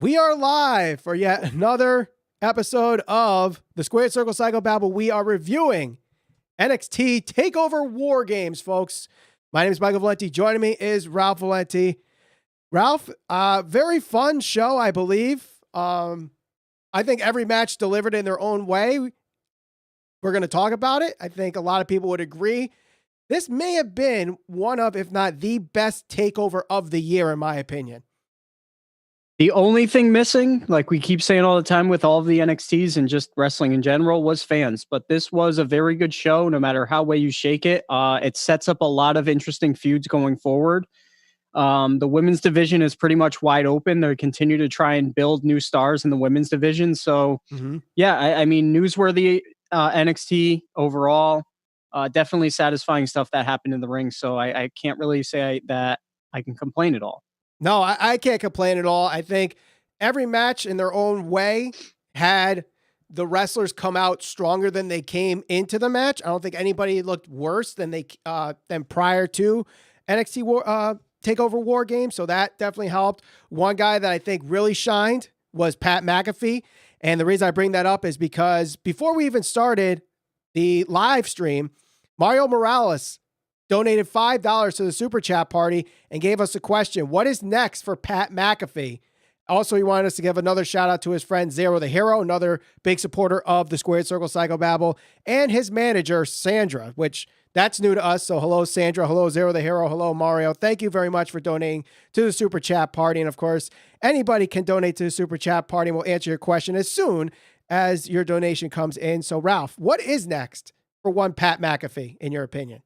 We are live for yet another episode of the Squared Circle Psychobabble. We are reviewing NXT Takeover WarGames, folks. My name is Michael Valenti. Joining me is Ralph Valenti. Ralph, very fun show, I believe. I think every match delivered in their own way. We're going to talk about it. I think a lot of people would agree. This may have been one of, if not the best takeover of the year, in my opinion. The only thing missing, like we keep saying all the time with all of the NXTs and just wrestling in general, was fans. But this was a very good show, no matter how way you shake it. It sets up a lot of interesting feuds going forward. The women's division is pretty much wide open. They continue to try and build new stars in the women's division. So, yeah, I mean, newsworthy NXT overall. Definitely satisfying stuff that happened in the ring. So I can't really say that I can complain at all. No, I can't complain at all. I think every match in their own way had the wrestlers come out stronger than they came into the match. I don't think anybody looked worse than prior to NXT Takeover WarGames. So that definitely helped. One guy that I think really shined was Pat McAfee. And the reason I bring that up is because before we even started the live stream, Mario Morales donated $5 to the super chat party and gave us a question. What is next for Pat McAfee? Also, he wanted us to give another shout out to his friend Zero the Hero, another big supporter of the Squared Circle Psychobabble, and his manager, Sandra, which that's new to us. So hello, Sandra. Hello, Zero the Hero. Hello, Mario. Thank you very much for donating to the super chat party. And of course, anybody can donate to the super chat party, and we'll answer your question as soon as your donation comes in. So Ralph, what is next for one Pat McAfee, in your opinion?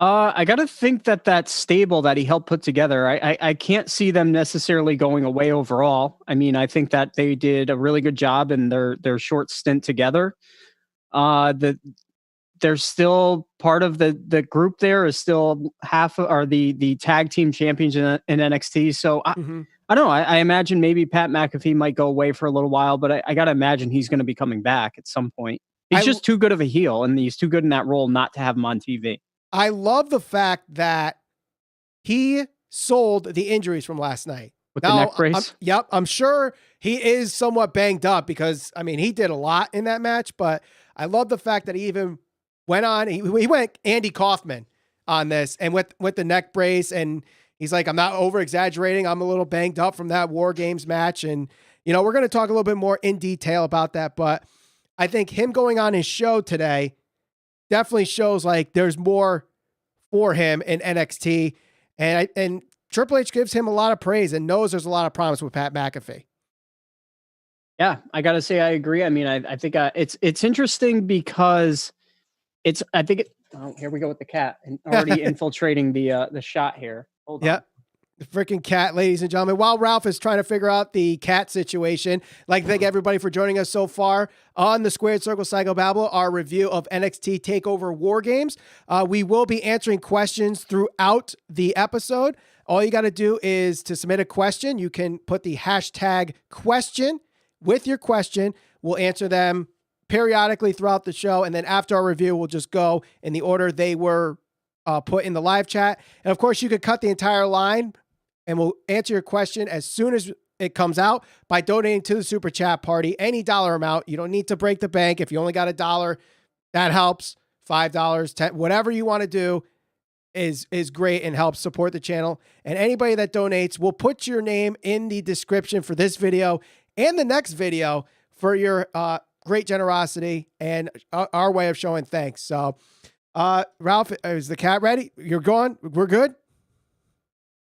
I got to think that stable that he helped put together, I can't see them necessarily going away overall. I mean, I think that they did a really good job in their short stint together. They're still part of the group. There is still half are the tag team champions in NXT. So I don't know. I imagine maybe Pat McAfee might go away for a little while, but I got to imagine he's going to be coming back at some point. He's just too good of a heel, and he's too good in that role not to have him on TV. I love the fact that he sold the injuries from last night. With the neck brace? I'm sure he is somewhat banged up because, I mean, he did a lot in that match, but I love the fact that he even went on, he went Andy Kaufman on this and with the neck brace, and he's like, I'm not over-exaggerating. I'm a little banged up from that WarGames match, and, you know, we're going to talk a little bit more in detail about that, but I think him going on his show today definitely shows like there's more for him in NXT, and Triple H gives him a lot of praise and knows there's a lot of promise with Pat McAfee. Yeah, I gotta say I agree. I mean, I think it's interesting because here we go with the cat and already infiltrating the shot here. Hold on. The freaking cat, ladies and gentlemen. While Ralph is trying to figure out the cat situation, I'd like to thank everybody for joining us so far on the Squared Circle Psychobabble, our review of NXT Takeover WarGames. We will be answering questions throughout the episode. All you got to do is to submit a question. You can put the hashtag question with your question. We'll answer them periodically throughout the show. And then after our review, we'll just go in the order they were put in the live chat. And of course, you could cut the entire line, and we'll answer your question as soon as it comes out by donating to the super chat party. Any dollar amount. You don't need to break the bank. If you only got $1, that helps. $5, $10, whatever you want to do is great and helps support the channel. And anybody that donates, we'll put your name in the description for this video and the next video for your great generosity and our way of showing thanks. So, Ralph, is the cat ready? You're gone? We're good?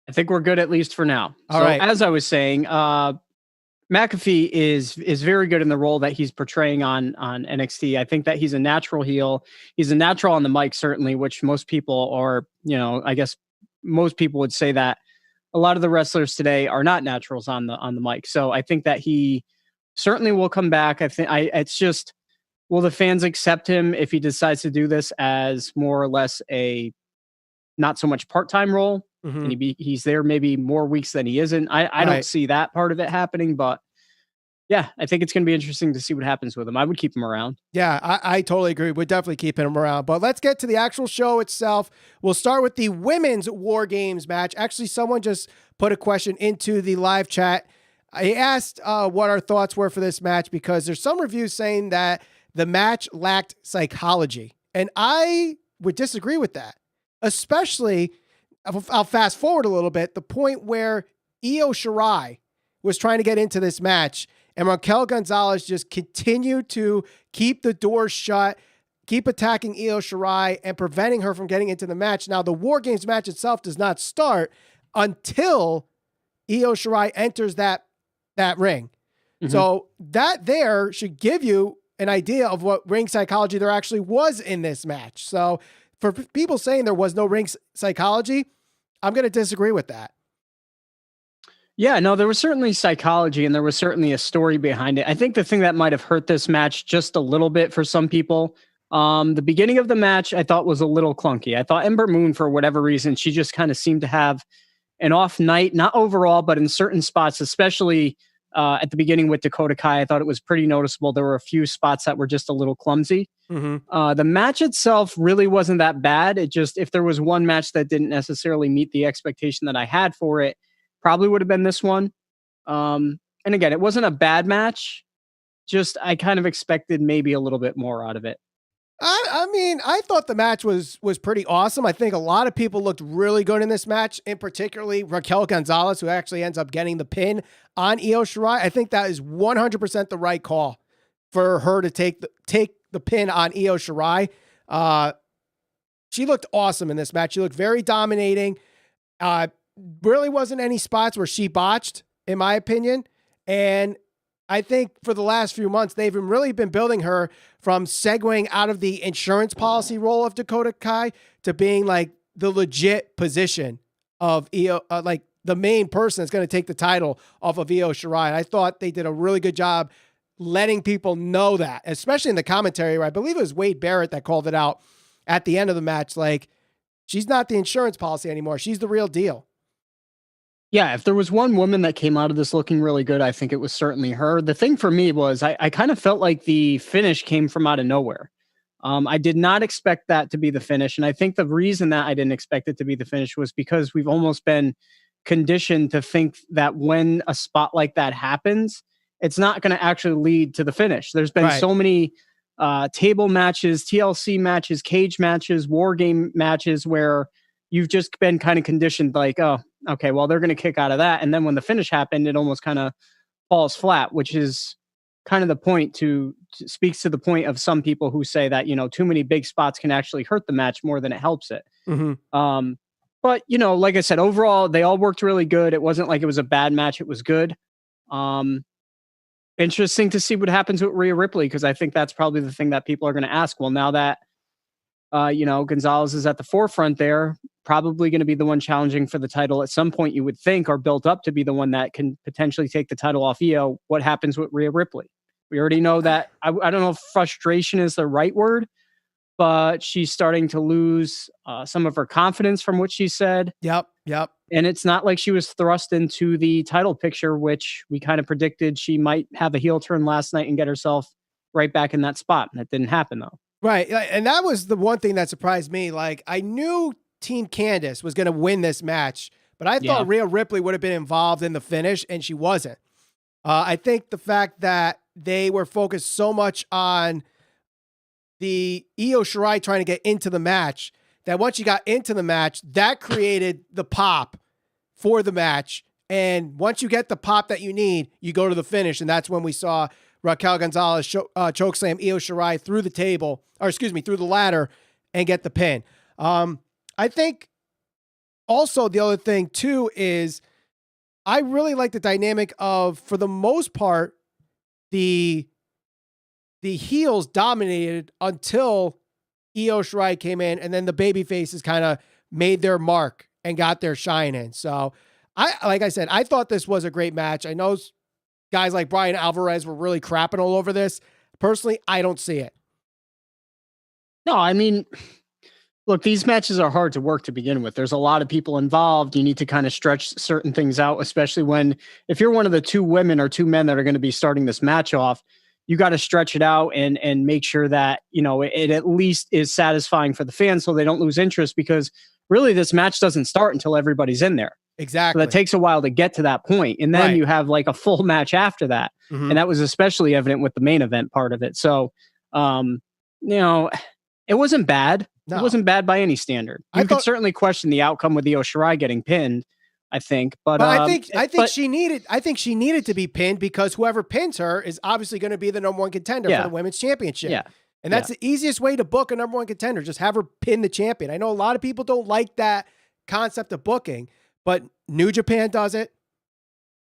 I think we're good, at least for now. All right. As I was saying, McAfee is very good in the role that he's portraying on NXT. I think that he's a natural heel. He's a natural on the mic, certainly, which most people are, I guess most people would say that a lot of the wrestlers today are not naturals on the mic. So I think that he certainly will come back. It's just, will the fans accept him if he decides to do this as more or less a not so much part-time role? And he's there maybe more weeks than he isn't. I don't see that part of it happening, but yeah, I think it's going to be interesting to see what happens with him. I would keep him around. Yeah, I totally agree. We're definitely keeping him around, but let's get to the actual show itself. We'll start with the women's WarGames match. Actually, someone just put a question into the live chat I asked what our thoughts were for this match because there's some reviews saying that the match lacked psychology. And I would disagree with that, especially, I'll fast forward a little bit, the point where Io Shirai was trying to get into this match and Raquel Gonzalez just continued to keep the doors shut, keep attacking Io Shirai and preventing her from getting into the match. Now, the WarGames match itself does not start until Io Shirai enters that ring. Mm-hmm. So that there should give you an idea of what ring psychology there actually was in this match. So for people saying there was no ring psychology, I'm going to disagree with that. Yeah, no, there was certainly psychology and there was certainly a story behind it. I think the thing that might have hurt this match just a little bit for some people, the beginning of the match I thought was a little clunky. I thought Ember Moon, for whatever reason, she just kind of seemed to have an off night, not overall, but in certain spots, especially at the beginning with Dakota Kai. I thought it was pretty noticeable. There were a few spots that were just a little clumsy. Mm-hmm. The match itself really wasn't that bad. It just, if there was one match that didn't necessarily meet the expectation that I had for it, probably would have been this one. And again, it wasn't a bad match. Just, I kind of expected maybe a little bit more out of it. I mean, I thought the match was pretty awesome. I think a lot of people looked really good in this match, in particularly Raquel Gonzalez, who actually ends up getting the pin on Io Shirai. I think that is 100% the right call for her to take the pin on Io Shirai. She looked awesome in this match. She looked very dominating. Really wasn't any spots where she botched, in my opinion. And I think for the last few months, they've really been building her from segueing out of the insurance policy role of Dakota Kai to being like the legit position of Io, like the main person that's going to take the title off of Io Shirai. And I thought they did a really good job letting people know that, especially in the commentary, where I believe it was Wade Barrett that called it out at the end of the match. Like, she's not the insurance policy anymore. She's the real deal. Yeah, if there was one woman that came out of this looking really good, I think it was certainly her. The thing for me was I kind of felt like the finish came from out of nowhere. I did not expect that to be the finish. And I think the reason that I didn't expect it to be the finish was because we've almost been conditioned to think that when a spot like that happens, it's not going to actually lead to the finish. There's been so many table matches, TLC matches, cage matches, war game matches where you've just been kind of conditioned like, oh, okay, well, they're going to kick out of that. And then when the finish happened, it almost kind of falls flat, which is kind of the point speaks to the point of some people who say that, too many big spots can actually hurt the match more than it helps it. Mm-hmm. But, like I said, overall, they all worked really good. It wasn't like it was a bad match. It was good. Interesting to see what happens with Rhea Ripley, because I think that's probably the thing that people are going to ask. Well, now that, Gonzalez is at the forefront there, probably going to be the one challenging for the title at some point, you would think, or built up to be the one that can potentially take the title off Io. What happens with Rhea Ripley? We already know that. I don't know if frustration is the right word, but she's starting to lose some of her confidence from what she said. Yep. And it's not like she was thrust into the title picture, which we kind of predicted she might have a heel turn last night and get herself right back in that spot. And that didn't happen, though. Right. And that was the one thing that surprised me. Like, I knew Team Candice was going to win this match, but I thought Rhea Ripley would have been involved in the finish, and she wasn't. I think the fact that they were focused so much on the Io Shirai trying to get into the match, that once you got into the match, that created the pop for the match. And once you get the pop that you need, you go to the finish. And that's when we saw Raquel Gonzalez chokeslam Io Shirai through the ladder and get the pin. I think also the other thing too is I really like the dynamic of, for the most part, the heels dominated until Io Shirai came in, and then the baby faces kind of made their mark and got their shine in. So like I said, I thought this was a great match. I know guys like Brian Alvarez were really crapping all over this. Personally, I don't see it. No, I mean, look, these matches are hard to work to begin with. There's a lot of people involved. You need to kind of stretch certain things out, especially if you're one of the two women or two men that are going to be starting this match off, you got to stretch it out and make sure that, you know, it at least is satisfying for the fans so they don't lose interest, because really this match doesn't start until everybody's in there. Exactly. So that takes a while to get to that point. And then you have like a full match after that. And that was especially evident with the main event part of it. So, you know, it wasn't bad. No. It wasn't bad by any standard. You could certainly question the outcome with Io Shirai getting pinned, I think. But I think she needed to be pinned, because whoever pins her is obviously going to be the number one contender for the women's championship. Yeah. And that's the easiest way to book a number one contender. Just have her pin the champion. I know a lot of people don't like that concept of booking, but New Japan does it.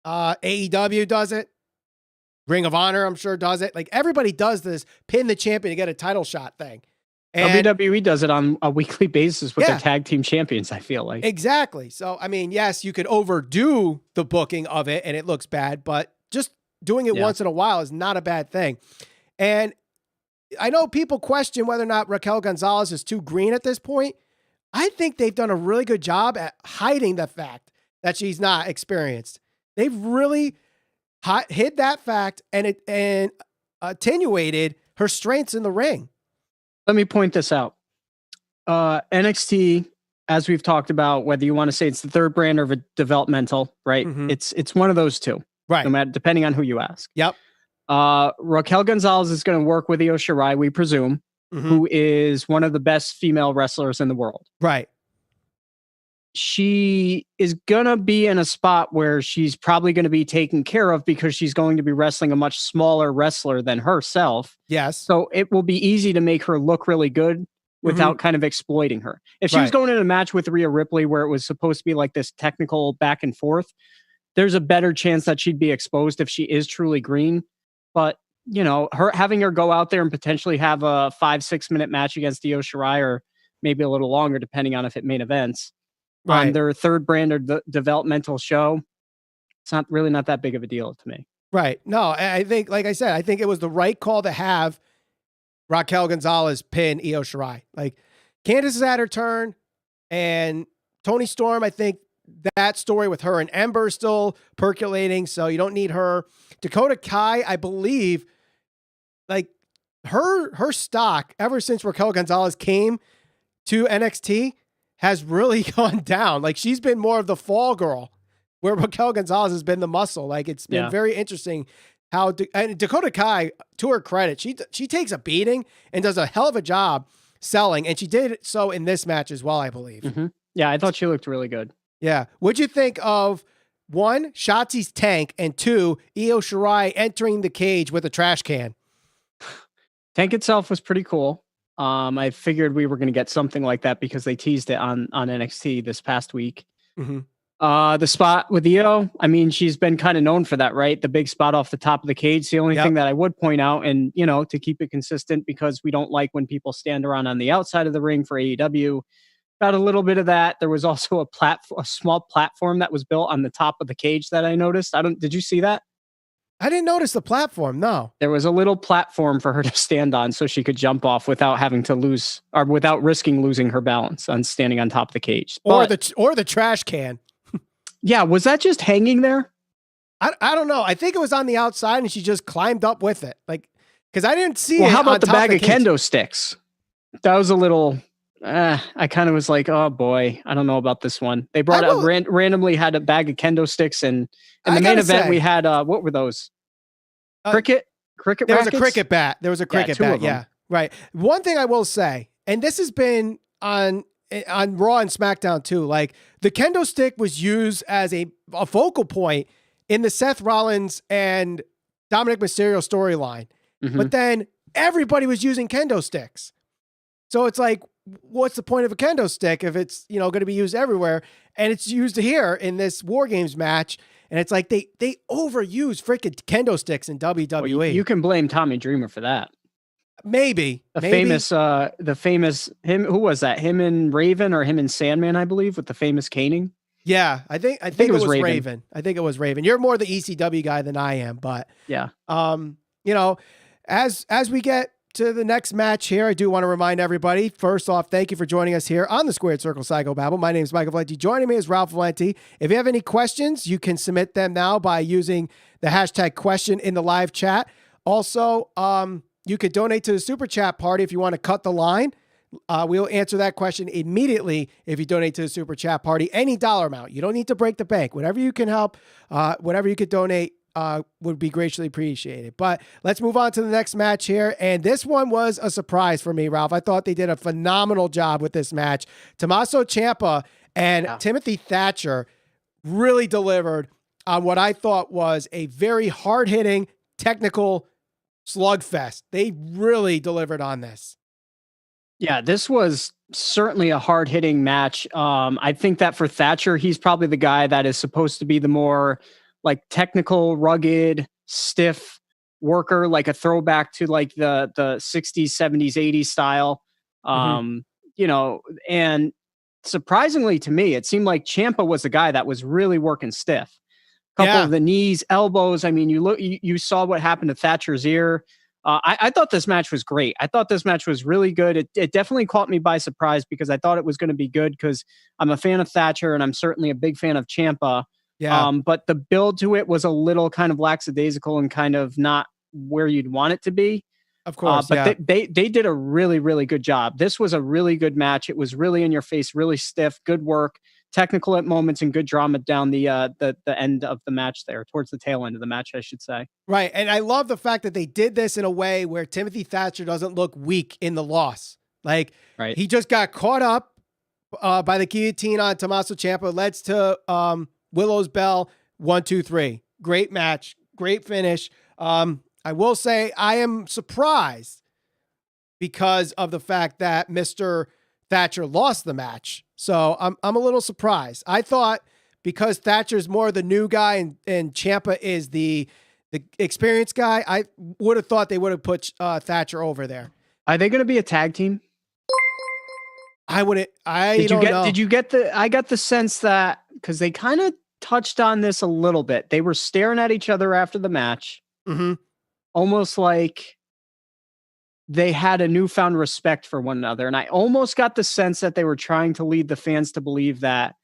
AEW does it. Ring of Honor, I'm sure, does it. Like, everybody does this pin the champion to get a title shot thing. And WWE does it on a weekly basis with their tag team champions, I feel like. Exactly. So, I mean, yes, you could overdo the booking of it and it looks bad, but just doing it once in a while is not a bad thing. And I know people question whether or not Raquel Gonzalez is too green at this point. I think they've done a really good job at hiding the fact that she's not experienced. They've really hid that fact and attenuated her strengths in the ring. Let me point this out. NXT, as we've talked about, whether you want to say it's the third brand or developmental, right? It's one of those two, right? No matter, depending on who you ask. Yep. Raquel Gonzalez is going to work with Io Shirai, we presume, who is one of the best female wrestlers in the world. Right. She is going to be in a spot where she's probably going to be taken care of, because she's going to be wrestling a much smaller wrestler than herself. Yes. So it will be easy to make her look really good without kind of exploiting her. If she was going in a match with Rhea Ripley where it was supposed to be like this technical back and forth, there's a better chance that she'd be exposed if she is truly green. But, you know, having her go out there and potentially have a 5-6 minute match against Io Shirai, or maybe a little longer, depending on if it main events, on their third brand or the developmental show, it's not that big of a deal to me. Right. No, I think, like I said, I think it was the right call to have Raquel Gonzalez pin Io Shirai. Like, Candice is at her turn, and Toni Storm, I think that story with her and Ember is still percolating, so you don't need her. Dakota Kai, I believe, like, her stock ever since Raquel Gonzalez came to NXT has really gone down. Like, she's been more of the fall girl, where Raquel Gonzalez has been the muscle. Like, it's been very interesting how and Dakota Kai, to her credit, she takes a beating and does a hell of a job selling, and she did so in this match as well, I believe. Yeah, I thought she looked really good. Yeah. What'd you think of, one, Shotzi's tank, and two, Io Shirai entering the cage with a trash can? Tank itself was pretty cool. I figured we were going to get something like that because they teased it on NXT this past week. The spot with Io, I mean, she's been kind of known for that, right? The big spot off the top of the cage. The only thing that I would point out, and, you know, to keep it consistent, because we don't like when people stand around on the outside of the ring for AEW, got a little bit of that. There was also a small platform that was built on the top of the cage that I noticed. Did you see that? I didn't notice the platform. No. There was a little platform for her to stand on so she could jump off without having to lose, or without risking losing her balance on standing on top of the cage. Or the trash can. Yeah. Was that just hanging there? I don't know. I think it was on the outside and she just climbed up with it. Like, cause I didn't see it. Well, how about the bag of kendo sticks? That was a little, I kind of was like, oh boy, I don't know about this one. They brought out randomly had a bag of kendo sticks, and in the main event we had what were those? Cricket there rackets? Was a cricket bat. There was a cricket bat. Yeah, right. One thing I will say, and this has been on Raw and SmackDown too, like the kendo stick was used as a focal point in the Seth Rollins and Dominic Mysterio storyline, but then everybody was using kendo sticks. So it's like, what's the point of a kendo stick if it's, you know, going to be used everywhere? And it's used here in this WarGames match. And it's like they overuse freaking kendo sticks in WWE. Well, you can blame Tommy Dreamer for that. Maybe. The famous him, who was that? Him and Raven, or him and Sandman, I believe, with the famous caning. Yeah, I think it was Raven. I think it was Raven. You're more the ECW guy than I am, but yeah. You know, as we get to the next match here, I do want to remind everybody, first off, thank you for joining us here on the Squared Circle Psychobabble. My name is Michael Valenti. Joining me is Ralph Valenti. If you have any questions, you can submit them now by using the hashtag question in the live chat. Also, you could donate to the Super Chat party if you want to cut the line. We'll answer that question immediately if you donate to the Super Chat party. Any dollar amount. You don't need to break the bank. Whatever you can help, whatever you could donate would be greatly appreciated. But let's move on to the next match here. And this one was a surprise for me, Ralph. I thought they did a phenomenal job with this match. Tommaso Ciampa and Timothy Thatcher really delivered on what I thought was a very hard-hitting, technical slugfest. They really delivered on this. Yeah, this was certainly a hard-hitting match. I think that for Thatcher, he's probably the guy that is supposed to be the more like technical, rugged, stiff worker, like a throwback to like the 60s, 70s, 80s style. You know, and surprisingly to me, it seemed like Ciampa was the guy that was really working stiff. Couple of the knees, elbows. I mean, you saw what happened to Thatcher's ear. I thought this match was great. I thought this match was really good. It definitely caught me by surprise because I thought it was going to be good because I'm a fan of Thatcher and I'm certainly a big fan of Ciampa. Yeah. But the build to it was a little kind of lackadaisical and kind of not where you'd want it to be. Of course. But they did a really, really good job. This was a really good match. It was really in your face, really stiff, good work, technical at moments, and good drama down the end of the match there, towards the tail end of the match, I should say. Right. And I love the fact that they did this in a way where Timothy Thatcher doesn't look weak in the loss. Like, he just got caught up by the guillotine on Tommaso Ciampa, leads to Willow's Bell, 1, 2, 3. Great match, great finish. I will say I am surprised because of the fact that Mr. Thatcher lost the match. So I'm a little surprised. I thought because Thatcher's more the new guy and Ciampa is the experienced guy, I would have thought they would have put Thatcher over there. Are they going to be a tag team? I don't know. Did you get I got the sense that because they kind of touched on this a little bit. They were staring at each other after the match. Almost like they had a newfound respect for one another. And I almost got the sense that they were trying to lead the fans to believe that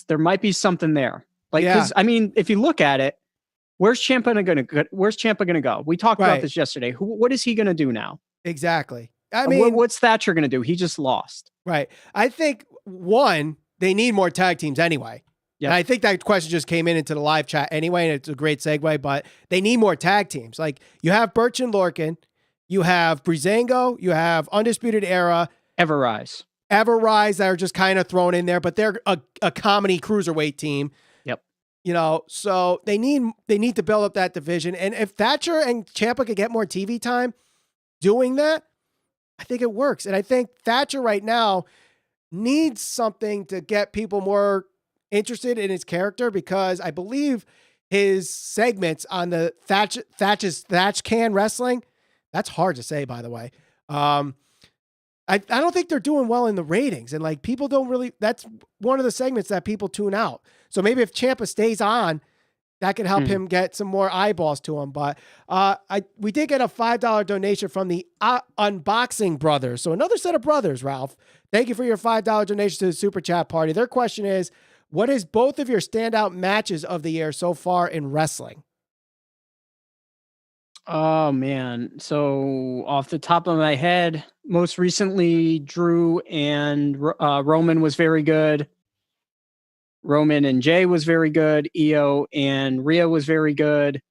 there might be something there. Like, because I mean, if you look at it, where's Ciampa going to go? We talked about this yesterday. What is he going to do now? Exactly. I mean, what's Thatcher going to do? He just lost. Right. I think they need more tag teams anyway. Yeah, I think that question just came into the live chat anyway, and it's a great segue, but they need more tag teams. Like, you have Birch and Lorcan, you have Breezango, you have Undisputed Era. Everrise that are just kind of thrown in there, but they're a comedy cruiserweight team. Yep. You know, so they need to build up that division. And if Thatcher and Ciampa could get more TV time doing that, I think it works. And I think Thatcher right now needs something to get people more interested in his character, because I believe his segments on the Thatch Can Wrestling, that's hard to say, by the way. I don't think they're doing well in the ratings, and like people don't really, that's one of the segments that people tune out. So maybe if Ciampa stays on, that could help him get some more eyeballs to him. But we did get a $5 donation from the Unboxing Brothers. So another set of brothers, Ralph. Thank you for your $5 donation to the Super Chat party. Their question is, what is both of your standout matches of the year so far in wrestling? Oh, man. So off the top of my head, most recently, Drew and Roman was very good. Roman and Jay was very good. Io and Rhea was very good.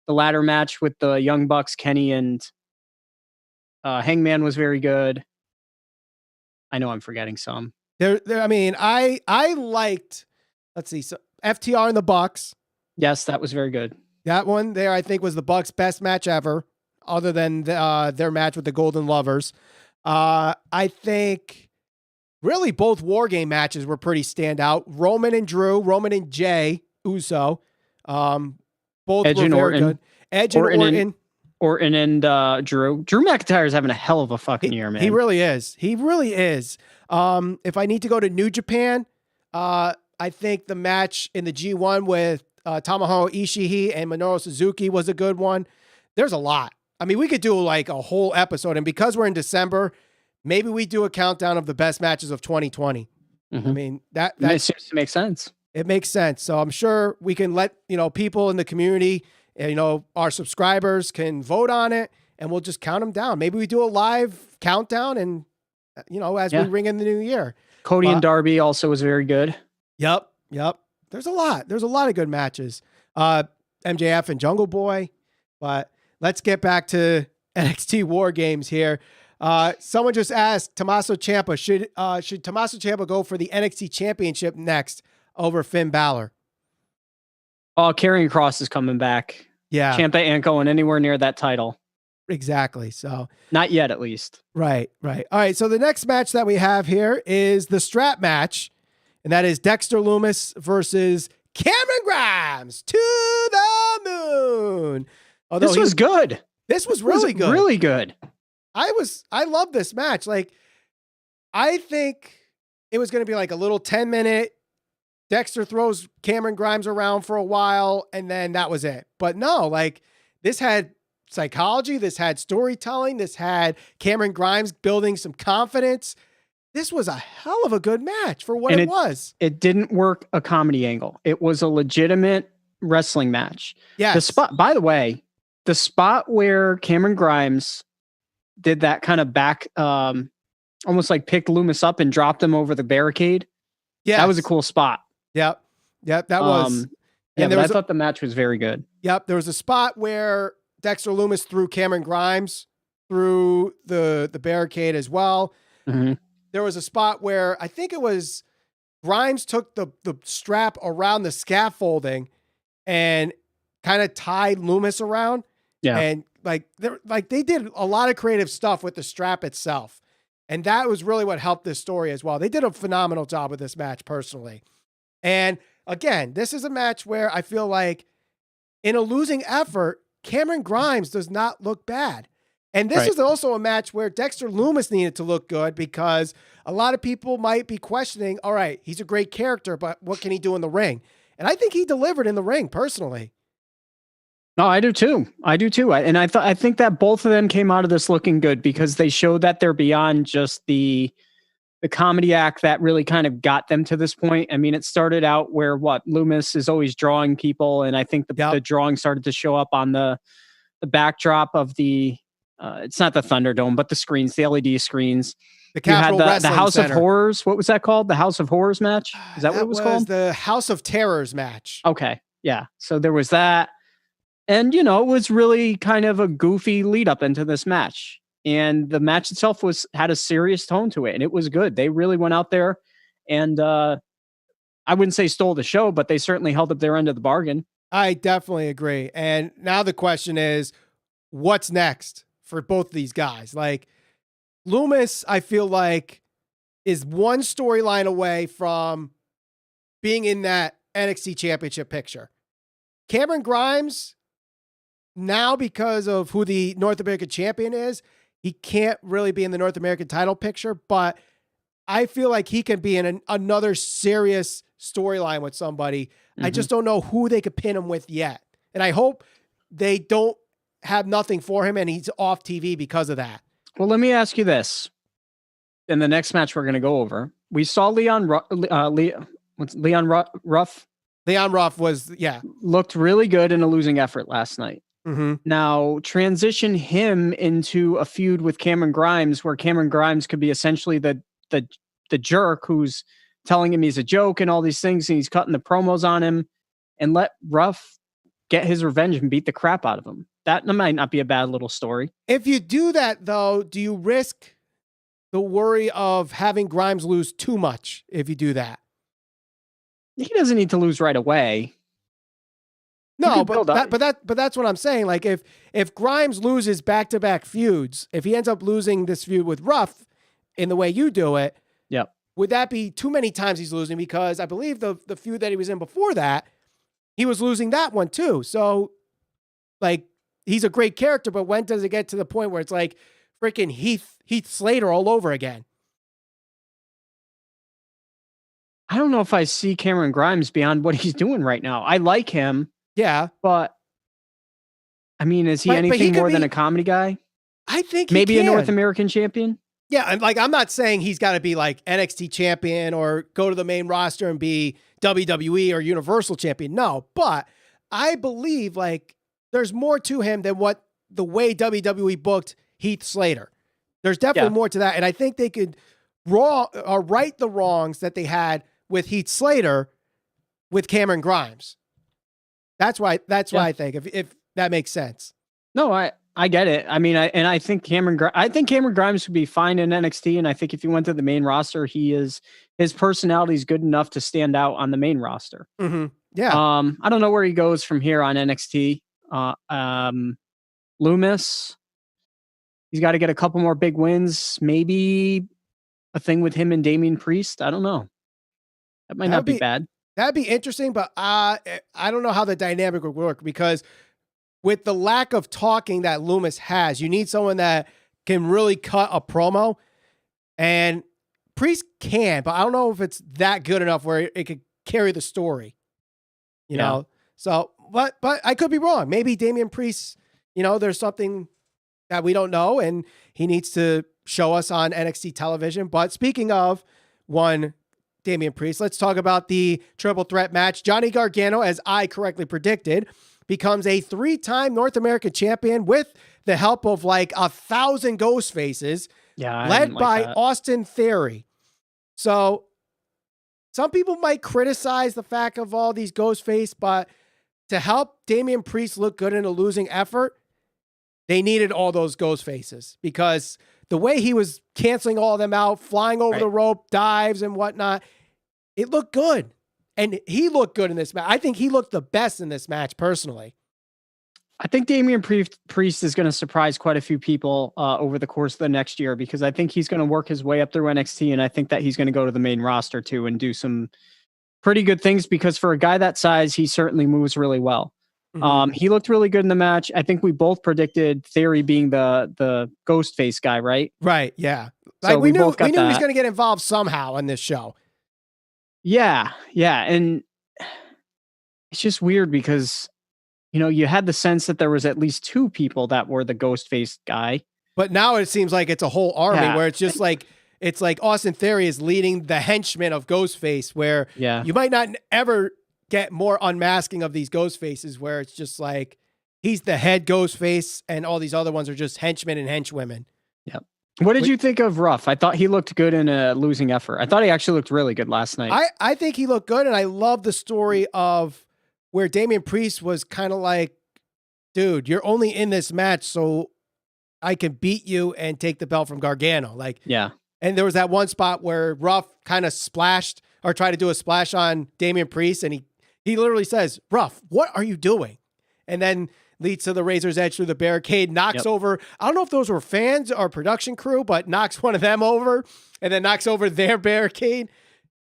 The ladder match with the Young Bucks, Kenny and Hangman was very good. I know I'm forgetting some. I mean, I liked, let's see, so FTR and the Bucks. Yes, that was very good. That one there, I think, was the Bucks' best match ever, other than their match with the Golden Lovers. I think really both WarGame matches were pretty standout. Roman and Drew, Roman and Jay Uso, both Edge were and very Orton. good. Edge and Orton. Orton and Drew. Drew McIntyre is having a hell of a fucking year, man. He really is. He really is. If I need to go to New Japan, I think the match in the G1 with Tomohiro Ishii and Minoru Suzuki was a good one. There's a lot. I mean, we could do like a whole episode, and because we're in December, maybe we do a countdown of the best matches of 2020. I mean, that seems to make sense. It makes sense. So I'm sure we can let people in the community And, our subscribers can vote on it, and we'll just count them down. Maybe we do a live countdown, and as we ring in the new year. Cody and Darby also was very good. Yep. There's a lot of good matches. MJF and Jungle Boy, but let's get back to NXT WarGames here. Someone just asked Tommaso Ciampa, should Tommaso Ciampa go for the NXT Championship next over Finn Balor? Oh, Karrion Kross is coming back. Yeah. Ciampa ain't going anywhere near that title. Exactly. So not yet, at least. Right. All right. So the next match that we have here is the strap match, and that is Dexter Lumis versus Cameron Grimes to the moon. Although this was good. This was really good. Really good. I love this match. Like, I think it was going to be like a little 10-minute. Dexter throws Cameron Grimes around for a while, and then that was it. But no, like, this had psychology. This had storytelling. This had Cameron Grimes building some confidence. This was a hell of a good match for what it was. It didn't work a comedy angle. It was a legitimate wrestling match. Yeah. By the way, the spot where Cameron Grimes did that kind of back, almost like picked Lumis up and dropped him over the barricade. Yeah. That was a cool spot. Yep. That was. And I thought the match was very good. Yep. There was a spot where Dexter Lumis threw Cameron Grimes through the barricade as well. Mm-hmm. There was a spot where I think it was Grimes took the strap around the scaffolding and kind of tied Lumis around. Yeah. And they did a lot of creative stuff with the strap itself. And that was really what helped this story as well. They did a phenomenal job with this match personally. And again, this is a match where I feel like in a losing effort, Cameron Grimes does not look bad. And this is also a match where Dexter Lumis needed to look good because a lot of people might be questioning, all right, he's a great character, but what can he do in the ring? And I think he delivered in the ring personally. No, I do too. I think that both of them came out of this looking good because they showed that they're beyond just the comedy act that really kind of got them to this point. I mean, it started out where Lumis is always drawing people. And I think the drawing started to show up on the backdrop of the, it's not the Thunderdome, but the screens, the LED screens. The Capitol Wrestling the House Center. of Horrors. What was that called? The House of Horrors match? Is that what it was called? The House of Terrors match. Okay. Yeah. So there was that. And, it was really kind of a goofy lead up into this match. And the match itself had a serious tone to it. And it was good. They really went out there and I wouldn't say stole the show, but they certainly held up their end of the bargain. I definitely agree. And now the question is, what's next for both of these guys? Like, Lumis, I feel like, is one storyline away from being in that NXT Championship picture. Cameron Grimes, now because of who the North American champion is, he can't really be in the North American title picture, but I feel like he can be in another serious storyline with somebody. Mm-hmm. I just don't know who they could pin him with yet. And I hope they don't have nothing for him and he's off TV because of that. Well, let me ask you this. In the next match we're going to go over, we saw Leon Ruff. Leon Ruff looked really good in a losing effort last night. Mm-hmm. Now transition him into a feud with Cameron Grimes, where Cameron Grimes could be essentially the jerk who's telling him he's a joke and all these things, and he's cutting the promos on him, and let Ruff get his revenge and beat the crap out of him. That might not be a bad little story. If you do that, though, do you risk the worry of having Grimes lose too much if you do that? He doesn't need to lose right away. No, but that's what I'm saying. Like if Grimes loses back-to-back feuds, if he ends up losing this feud with Ruff in the way you do it, yep. Would that be too many times he's losing? Because I believe the feud that he was in before that, he was losing that one too. So, like, he's a great character, but when does it get to the point where it's like freaking Heath Slater all over again? I don't know if I see Cameron Grimes beyond what he's doing right now. I like him. Yeah. But, I mean, is he anything more than a comedy guy? I think maybe a North American champion? Yeah, and I'm not saying he's got to be like NXT champion or go to the main roster and be WWE or Universal champion. No, but I believe like there's more to him than what the way WWE booked Heath Slater. There's definitely more to that. And I think they could right the wrongs that they had with Heath Slater with Cameron Grimes. That's why I think, if that makes sense. No, I get it. I mean, I think Cameron Grimes would be fine in NXT. And I think if he went to the main roster, his personality is good enough to stand out on the main roster. Mm-hmm. Yeah. I don't know where he goes from here on NXT. Lumis, he's got to get a couple more big wins. Maybe a thing with him and Damian Priest. I don't know. That might not be bad. That'd be interesting, but I don't know how the dynamic would work, because with the lack of talking that Lumis has, you need someone that can really cut a promo, and Priest can, but I don't know if it's that good enough where it could carry the story, you know? So, but I could be wrong. Maybe Damian Priest, there's something that we don't know, and he needs to show us on NXT television. But speaking of Damian Priest, let's talk about the triple threat match. Johnny Gargano, as I correctly predicted, becomes a 3-time North American champion with the help of like 1,000 ghost faces, led by Austin Theory. So some people might criticize the fact of all these ghost face, but to help Damian Priest look good in a losing effort, they needed all those ghost faces, because the way he was canceling all of them out, flying over the rope, dives and whatnot, it looked good. And he looked good in this match. I think he looked the best in this match, personally. I think Damian Priest is going to surprise quite a few people over the course of the next year, because I think he's going to work his way up through NXT, and I think that he's going to go to the main roster too and do some pretty good things, because for a guy that size, he certainly moves really well. Mm-hmm. He looked really good in the match. I think we both predicted Theory being the ghost face guy, right? Right, yeah. Like so we knew he was going to get involved somehow in this show. Yeah. And it's just weird because, you had the sense that there was at least 2 people that were the ghost face guy. But now it seems like it's a whole army where it's just like, it's like Austin Theory is leading the henchmen of Ghostface, where you might not ever get more unmasking of these ghost faces, where it's just like he's the head ghost face and all these other ones are just henchmen and henchwomen. Yep. What did you think of Ruff? I thought he looked good in a losing effort. I thought he actually looked really good last night. I think he looked good, and I love the story of where Damian Priest was kind of like, dude, you're only in this match so I can beat you and take the belt from Gargano. Like, yeah. And there was that one spot where Ruff kind of splashed or tried to do a splash on Damian Priest, and he literally says, Ruff, what are you doing? And then leads to the Razor's Edge through the barricade, knocks over, I don't know if those were fans or production crew, but knocks one of them over and then knocks over their barricade.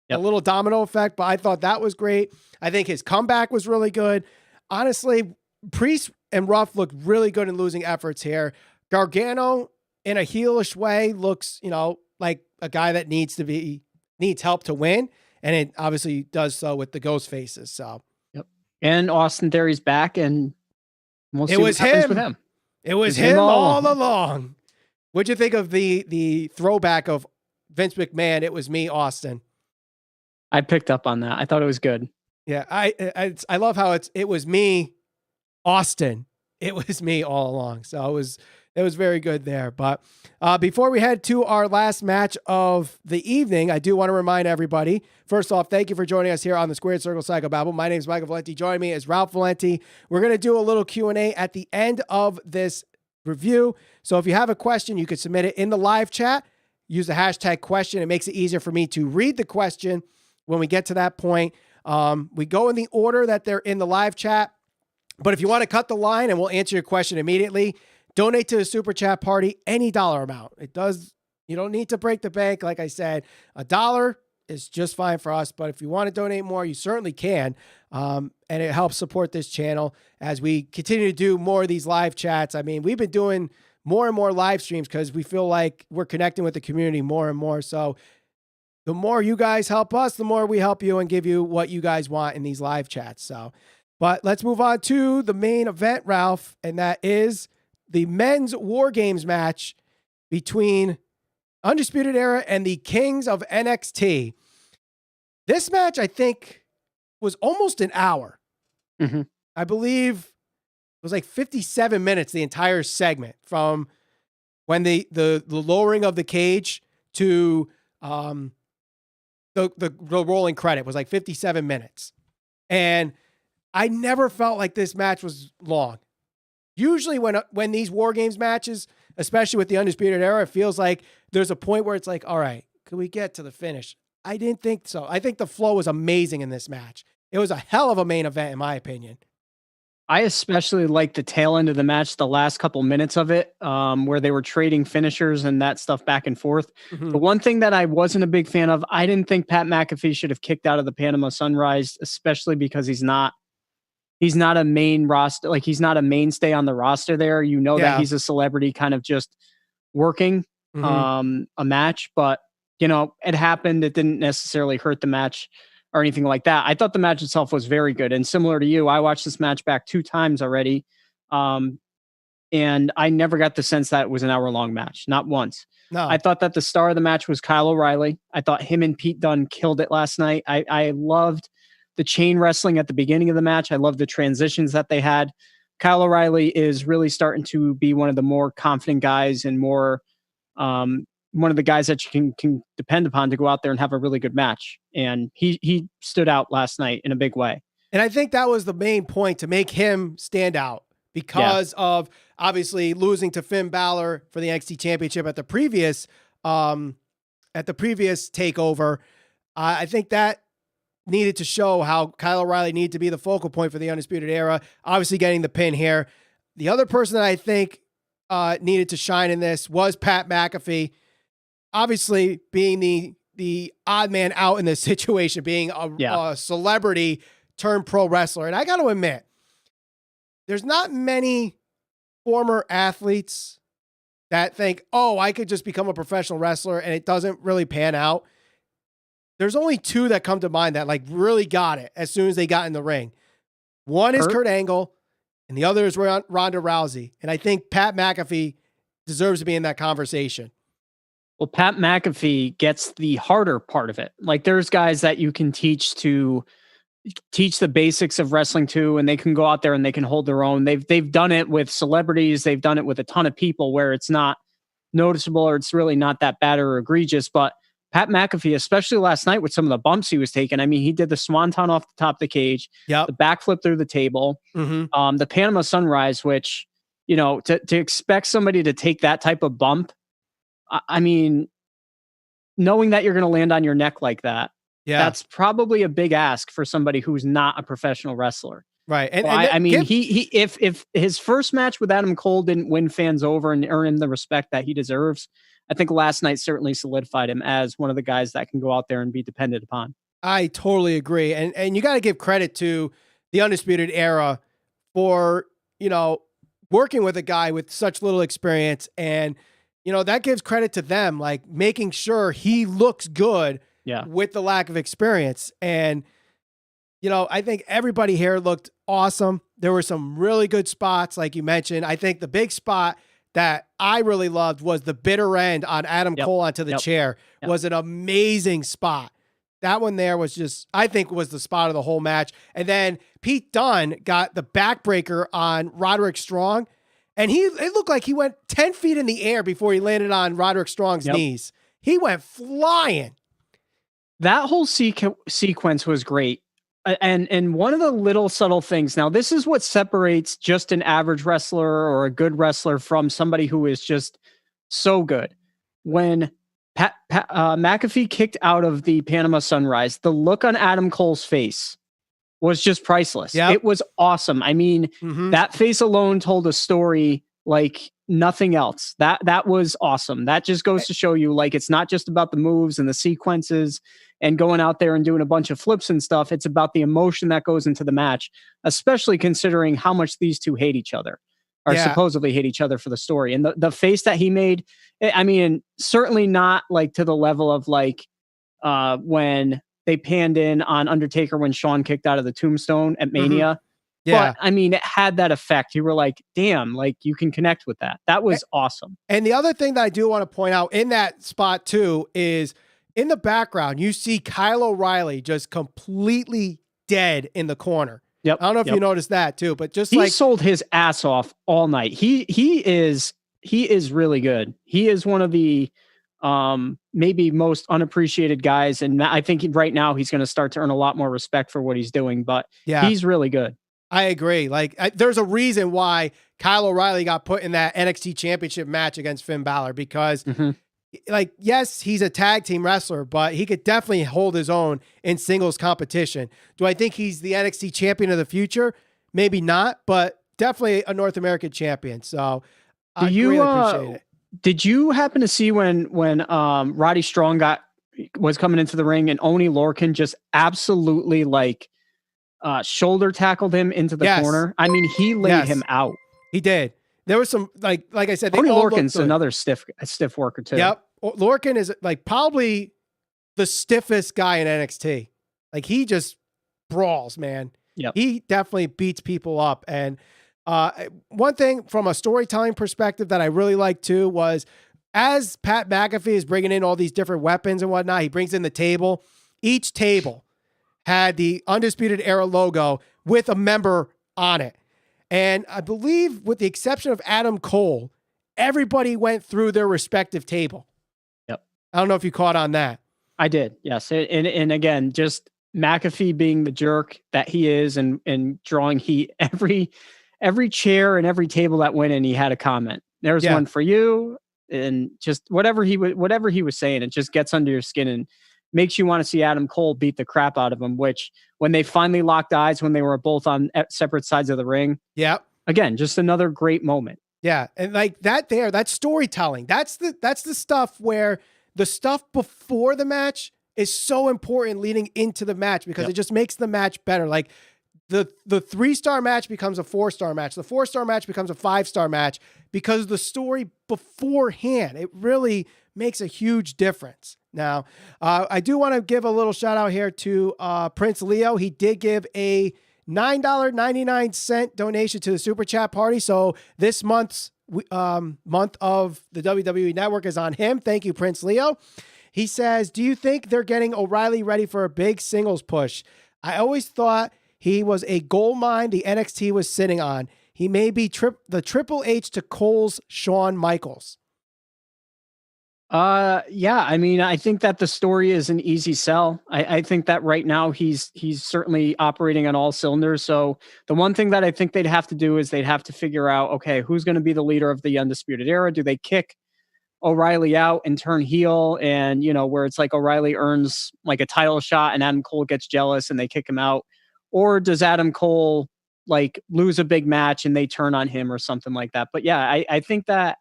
A little domino effect, but I thought that was great. I think his comeback was really good. Honestly, Priest and Ruff looked really good in losing efforts here. Gargano, in a heelish way, looks, like a guy that needs help to win. And it obviously does so with the ghost faces. So, and Austin Theory's back, and we'll see what happens with him. It was him all along. What'd you think of the throwback of Vince McMahon? It was me, Austin. I picked up on that. I thought it was good. Yeah, I love how it was me, Austin. It was me all along. So it was very good there. But before we head to our last match of the evening, I do want to remind everybody, first off, thank you for joining us here on the Squared Circle Psychobabble. My name is Michael Valenti. Joining me is Ralph Valenti. We're going to do a little Q&A at the end of this review. So if you have a question, you can submit it in the live chat. Use the hashtag question. It makes it easier for me to read the question when we get to that point. We go in the order that they're in the live chat. But if you want to cut the line and we'll answer your question immediately, donate to the super chat party, any dollar amount. You don't need to break the bank. Like I said, $1 is just fine for us. But if you want to donate more, you certainly can. And it helps support this channel as we continue to do more of these live chats. I mean, we've been doing more and more live streams because we feel like we're connecting with the community more and more. So the more you guys help us, the more we help you and give you what you guys want in these live chats. So, but let's move on to the main event, Ralph, and that is the men's WarGames match between Undisputed Era and the Kings of NXT. This match, I think, was almost an hour. Mm-hmm. I believe was like 57 minutes, the entire segment, from when the lowering of the cage to the rolling credit was like 57 minutes. And I never felt like this match was long. Usually when these War Games matches, especially with the Undisputed Era, it feels like there's a point where it's like, all right, can we get to the finish? I didn't think so. I think the flow was amazing in this match. It was a hell of a main event, in my opinion. I especially liked the tail end of the match, the last couple minutes of it, where they were trading finishers and that stuff back and forth. Mm-hmm. The one thing that I wasn't a big fan of, I didn't think Pat McAfee should have kicked out of the Panama Sunrise, especially because he's not a main roster. Like, he's not a mainstay on the roster there. You know that he's a celebrity kind of just working a match, but you know, it happened. It didn't necessarily hurt the match or anything like that. I thought the match itself was very good. And similar to you, I watched this match back 2 times already. And I never got the sense that it was an hour-long match. Not once. No. I thought that the star of the match was Kyle O'Reilly. I thought him and Pete Dunne killed it last night. I loved the chain wrestling at the beginning of the match. I loved the transitions that they had. Kyle O'Reilly is really starting to be one of the more confident guys and more one of the guys that you can depend upon to go out there and have a really good match. And he stood out last night in a big way. And I think that was the main point, to make him stand out, because of obviously losing to Finn Balor for the NXT Championship at the previous takeover. I think that needed to show how Kyle O'Reilly needed to be the focal point for the Undisputed Era. Obviously getting the pin here. The other person that I think needed to shine in this was Pat McAfee. Obviously being the odd man out in this situation, being a celebrity turned pro wrestler. And I got to admit, there's not many former athletes that think, oh, I could just become a professional wrestler and it doesn't really pan out. There's only 2 that come to mind that like really got it as soon as they got in the ring. One is Kurt Angle and the other is Ronda Rousey. And I think Pat McAfee deserves to be in that conversation. Well, Pat McAfee gets the harder part of it. Like, there's guys that you can teach the basics of wrestling to, and they can go out there and they can hold their own. They've done it with celebrities. They've done it with a ton of people where it's not noticeable or it's really not that bad or egregious. But Pat McAfee, especially last night with some of the bumps he was taking, I mean, he did the swanton off the top of the cage, the backflip through the table, the Panama Sunrise, which, you know, to expect somebody to take that type of bump, I mean, knowing that you're going to land on your neck like that, that's probably a big ask for somebody who's not a professional wrestler. Right. And, I mean, if his first match with Adam Cole didn't win fans over and earn him the respect that he deserves, I think last night certainly solidified him as one of the guys that can go out there and be depended upon. I totally agree. And you got to give credit to the Undisputed Era for, you know, working with a guy with such little experience. And, you know, that gives credit to them, like making sure he looks good with the lack of experience. And, you know, I think everybody here looked awesome. There were some really good spots, like you mentioned. I think the big spot that I really loved was the bitter end on Adam Cole onto the chair. Was an amazing spot. That one there was just, I think, was the spot of the whole match. And then Pete Dunne got the backbreaker on Roderick Strong. And it looked like he went 10 feet in the air before he landed on Roderick Strong's knees. He went flying. That whole sequence was great. And one of the little subtle things, now this is what separates just an average wrestler or a good wrestler from somebody who is just so good. When McAfee kicked out of the Panama Sunrise, the look on Adam Cole's face was just priceless. It was awesome. I mean, that face alone told a story like nothing else. That was awesome. That just goes to show you, like, it's not just about the moves and the sequences and going out there and doing a bunch of flips and stuff. It's about the emotion that goes into the match, especially considering how much these two hate each other, or supposedly hate each other for the story. And the face that he made, I mean, certainly not like to the level of like when they panned in on Undertaker when Shawn kicked out of the tombstone at Mania. But I mean, it had that effect. You were like, damn, like you can connect with that. That was awesome. And the other thing that I do want to point out in that spot too is in the background, you see Kyle O'Reilly just completely dead in the corner. Yep. I don't know if you noticed that too, but just he sold his ass off all night. He is really good. He is one of the maybe most unappreciated guys, and I think right now he's going to start to earn a lot more respect for what he's doing. But he's really good. I agree. Like, there's a reason why Kyle O'Reilly got put in that NXT Championship match against Finn Balor because, like, yes, he's a tag team wrestler, but he could definitely hold his own in singles competition. Do I think he's the NXT champion of the future? Maybe not, but definitely a North American champion. So I really appreciate it. Did you happen to see when Roddy Strong was coming into the ring and Oney Lorcan just absolutely like shoulder tackled him into the corner? I mean, he laid him out. He did. There was some like I said, Oney Lorcan's another stiff worker too. Yep. Lorcan is like probably the stiffest guy in NXT. Like he just brawls, man. Yep. He definitely beats people up. And one thing from a storytelling perspective that I really liked too was as Pat McAfee is bringing in all these different weapons and whatnot, he brings in the table. Each table had the Undisputed Era logo with a member on it. And I believe with the exception of Adam Cole, everybody went through their respective table. Yep. I don't know if you caught on that. I did. Yes. And again, just McAfee being the jerk that he is and drawing heat. Every chair and every table that went in, he had a comment. There's one for you. And just whatever he was saying, it just gets under your skin and makes you want to see Adam Cole beat the crap out of him, which when they finally locked eyes, when they were both on separate sides of the ring. Yeah. Again, just another great moment. Yeah. And like that's storytelling. That's the stuff where the stuff before the match is so important leading into the match because it just makes the match better. Like the 3-star match becomes a 4-star match. The 4-star match becomes a 5-star match because the story beforehand, it really makes a huge difference. Now, I do want to give a little shout out here to Prince Leo. He did give a $9.99 donation to the Super Chat party. So this month of the WWE Network is on him. Thank you, Prince Leo. He says, do you think they're getting O'Reilly ready for a big singles push? I always thought he was a gold mine the NXT was sitting on. He may be the Triple H to Cole's Shawn Michaels. Yeah, I mean, I think that the story is an easy sell. I think that right now he's certainly operating on all cylinders. So the one thing that I think they'd have to do is they'd have to figure out, okay, who's going to be the leader of the Undisputed Era? Do they kick O'Reilly out and turn heel and, where it's like O'Reilly earns like a title shot and Adam Cole gets jealous and they kick him out? Or does Adam Cole like lose a big match and they turn on him or something like that? But yeah, I think that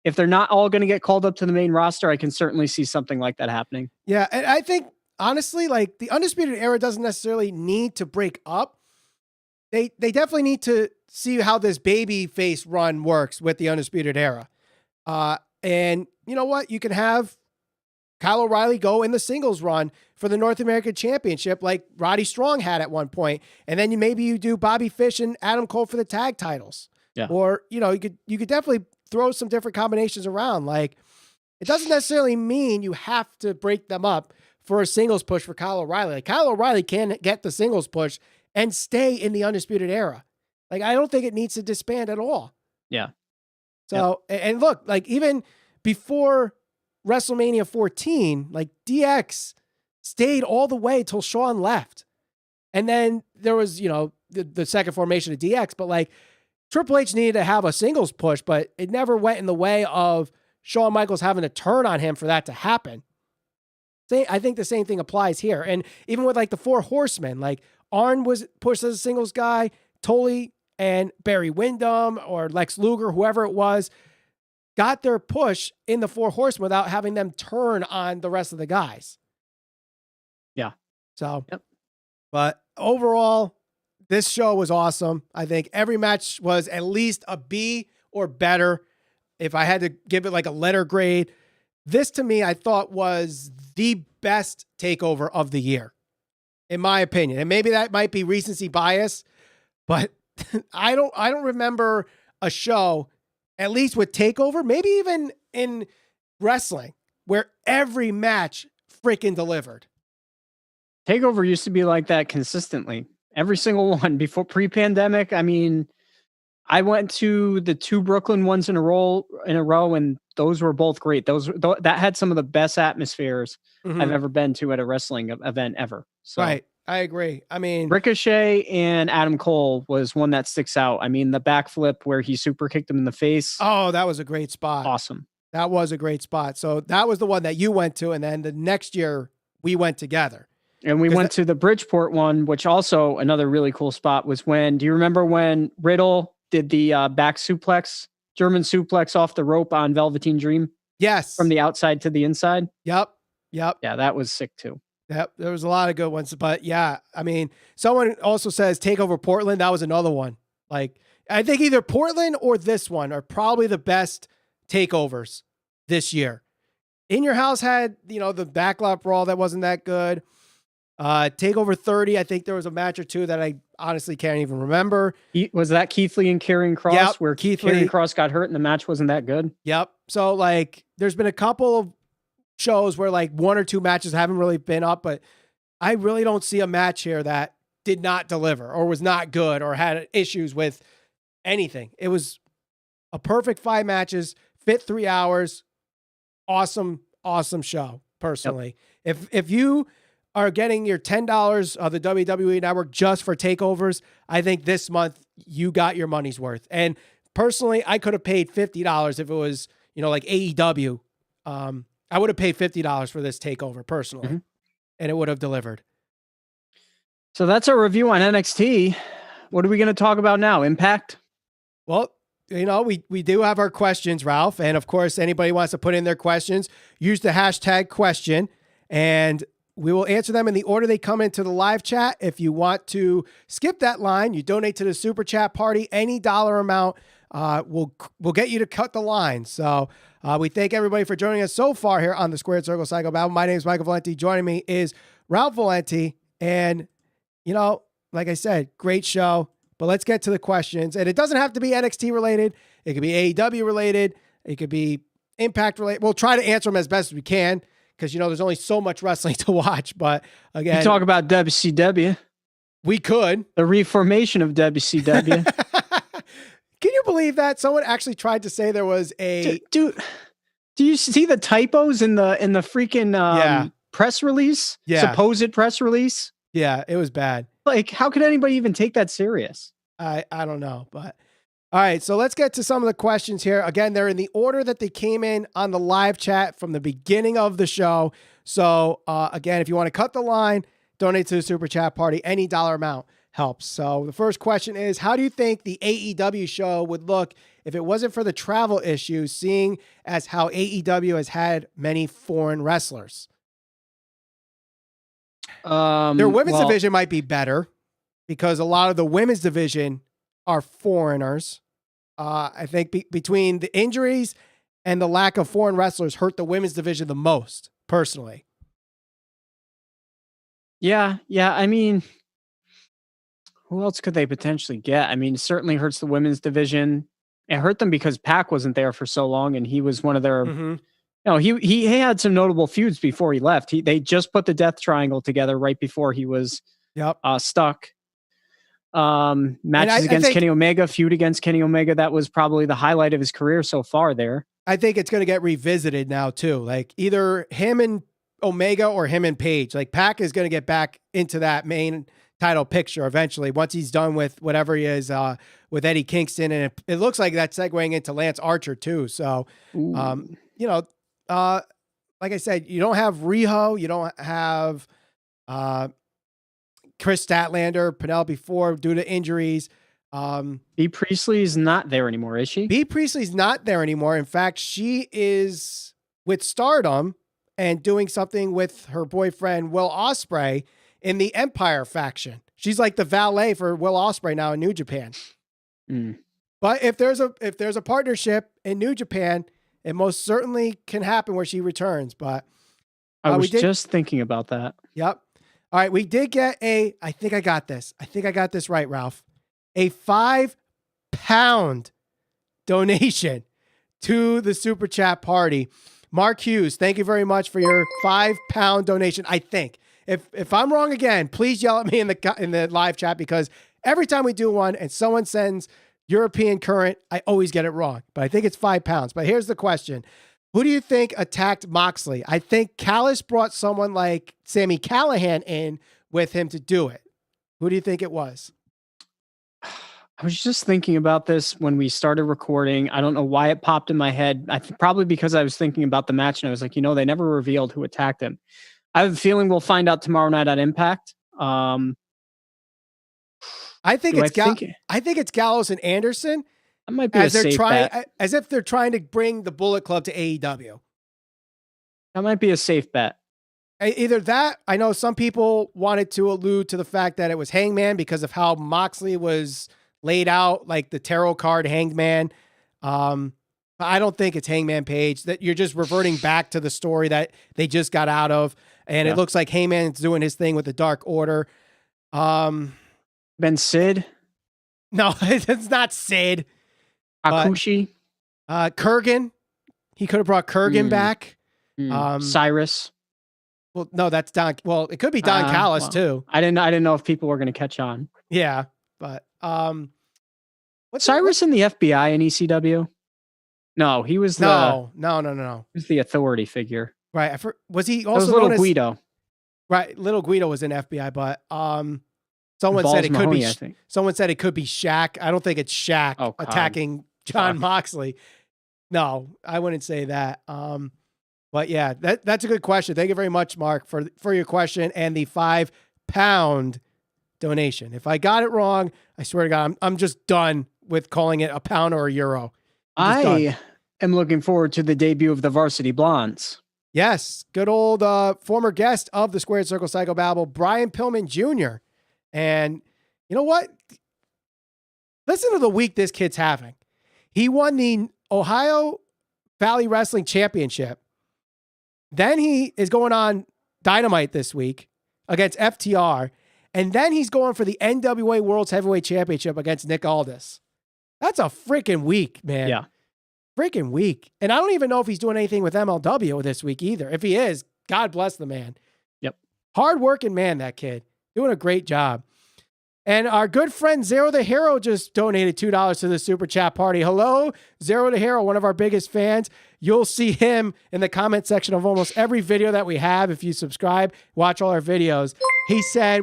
if they're not all going to get called up to the main roster, I can certainly see something like that happening. Yeah. And I think honestly, like the Undisputed Era doesn't necessarily need to break up. They definitely need to see how this baby face run works with the Undisputed Era. And you know what? You can have Kyle O'Reilly go in the singles run for the North American Championship like Roddy Strong had at one point. And then maybe you do Bobby Fish and Adam Cole for the tag titles. Yeah. Or, you could definitely throw some different combinations around. Like it doesn't necessarily mean you have to break them up for a singles push for Kyle O'Reilly. Like Kyle O'Reilly can get the singles push and stay in the Undisputed Era. Like, I don't think it needs to disband at all. Yeah. So, and look, like even before WrestleMania 14, like DX stayed all the way till Shawn left. And then there was, the second formation of DX, but like Triple H needed to have a singles push, but it never went in the way of Shawn Michaels having to turn on him for that to happen. I think the same thing applies here. And even with like the 4 Horsemen, like Arn was pushed as a singles guy, Tully and Barry Windham or Lex Luger, whoever it was, got their push in the 4 Horsemen without having them turn on the rest of the guys. Yeah. So, but overall, this show was awesome. I think every match was at least a B or better. If I had to give it like a letter grade, this to me, I thought was the best takeover of the year, in my opinion. And maybe that might be recency bias, but I don't remember a show, at least with takeover, maybe even in wrestling, where every match freaking delivered. Takeover used to be like that consistently. Every single one before pre-pandemic. I mean, I went to the 2 Brooklyn ones in a row, and those were both great. That had some of the best atmospheres I've ever been to at a wrestling event ever. So. Right. I agree. I mean, Ricochet and Adam Cole was one that sticks out. I mean, the backflip where he super kicked him in the face. Oh, that was a great spot. Awesome. That was a great spot. So that was the one that you went to. And then the next year we went together. And we went to the Bridgeport one, which also another really cool spot was do you remember when Riddle did the back suplex, German suplex off the rope on Velveteen Dream? Yes. From the outside to the inside? Yep. Yeah, that was sick too. Yep. There was a lot of good ones, but yeah, I mean, someone also says Takeover Portland. That was another one. Like, I think either Portland or this one are probably the best takeovers this year. In Your House had, the backlot brawl that wasn't that good. Takeover 30, I think there was a match or two that I honestly can't even remember. Was that Keith Lee and Karrion Kross? Yep, where Karrion Kross got hurt and the match wasn't that good? Yep. So like, there's been a couple of shows where like 1 or 2 matches haven't really been up, but I really don't see a match here that did not deliver or was not good or had issues with anything. It was a perfect 5 matches, fit 3 hours. Awesome show, personally. Yep. If you are getting your $10 of the WWE Network just for takeovers, I think this month you got your money's worth. And personally, I could have paid $50 if it was, like AEW. I would have paid $50 for this takeover personally, and it would have delivered. So that's our review on NXT. What are we going to talk about now? Impact? Well, we do have our questions, Ralph. And of course, anybody wants to put in their questions, use the hashtag question, and we will answer them in the order they come into the live chat. If you want to skip that line, you donate to the super chat party. Any dollar amount will get you to cut the line. So we thank everybody for joining us so far here on the Squared Circle Psycho Battle. My name is Michael Valenti. Joining me is Ralph Valenti. And, like I said, great show. But let's get to the questions. And it doesn't have to be NXT related. It could be AEW related. It could be Impact related. We'll try to answer them as best as we can because, there's only so much wrestling to watch. But again, you talk about WCW. We could. The reformation of WCW. Can you believe that someone actually tried to say there was a dude? Do you see the typos in the freaking press release? Yeah. Supposed press release. Yeah, it was bad. Like, how could anybody even take that serious? I don't know, but all right. So let's get to some of the questions here. Again, they're in the order that they came in on the live chat from the beginning of the show. So again, if you want to cut the line, donate to the super chat party. Any dollar amount helps. So the first question is, how do you think the AEW show would look if it wasn't for the travel issues, seeing as how AEW has had many foreign wrestlers? Their women's division might be better because a lot of the women's division are foreigners. I think between the injuries and the lack of foreign wrestlers hurt the women's division the most, personally. Yeah. I mean, who else could they potentially get? I mean, it certainly hurts the women's division. It hurt them because Pac wasn't there for so long, and he was one of their. He had some notable feuds before he left. They just put the Death Triangle together right before he was stuck. Matches against Kenny Omega, feud against Kenny Omega. That was probably the highlight of his career so far there. I think it's going to get revisited now too. Like either him and Omega or him and Paige. Like Pac is going to get back into that main title picture eventually once he's done with whatever he is with Eddie Kingston. And it looks like that's segueing into Lance Archer too. So, like I said, you don't have Riho, you don't have Chris Statlander, Penelope Ford due to injuries. Bea Priestley is not there anymore, is she? Bea Priestley's not there anymore. In fact, she is with Stardom and doing something with her boyfriend Will Ospreay in the Empire faction. She's like the valet for Will Ospreay now in New Japan. But if there's a partnership in New Japan, it most certainly can happen where she returns. But I was just thinking about that. Yep. All right. We did get I think I got this right, Ralph. A £5 donation to the super chat party. Mark Hughes, thank you very much for your £5 donation. I think If I'm wrong again, please yell at me in the live chat, because every time we do one and someone sends European current, I always get it wrong. But I think it's 5 pounds. But here's the question. Who do you think attacked Moxley? I think Callis brought someone like Sami Callihan in with him to do it. Who do you think it was? I was just thinking about this when we started recording. I don't know why it popped in my head. Probably because I was thinking about the match and I was like, they never revealed who attacked him. I have a feeling we'll find out tomorrow night at Impact. I think it's Gallows and Anderson. That might be a safe bet. As if they're trying to bring the Bullet Club to AEW. That might be a safe bet. Either that, I know some people wanted to allude to the fact that it was Hangman because of how Moxley was laid out, like the tarot card Hangman. I don't think it's Hangman Page, that you're just reverting back to the story that they just got out of. And It looks like Hangman's doing his thing with the Dark Order. Ben Sid? No, it's not Sid. Hakushi? Kurgan. He could have brought Kurgan back. Cyrus. Well, no, that's Don. Well, it could be Don Callis too. I didn't know if people were going to catch on. Yeah, but Cyrus in the FBI in ECW? No, he was no. He was the authority figure. Right. Was he also Little Guido? Right, Little Guido was in FBI, but someone said it could be. Someone said it could be Shaq. I don't think it's Shaq attacking John Moxley. No, I wouldn't say that. But yeah, that's a good question. Thank you very much, Mark, for your question and the 5 pound donation. If I got it wrong, I swear to God, I'm just done with calling it a pound or a euro. I am looking forward to the debut of the Varsity Blondes. Yes, good old former guest of the Squared Circle Psychobabble, Brian Pillman Jr. And you know what? Listen to the week this kid's having. He won the Ohio Valley Wrestling Championship. Then he is going on Dynamite this week against FTR. And then he's going for the NWA World's Heavyweight Championship against Nick Aldis. That's a freaking week, man. Yeah. Freaking week. And I don't even know if he's doing anything with MLW this week either. If he is, God bless the man. Yep. Hard-working man, that kid. Doing a great job. And our good friend Zero the Hero just donated $2 to the Super Chat party. Hello, Zero the Hero, one of our biggest fans. You'll see him in the comment section of almost every video that we have. If you subscribe, watch all our videos. He said,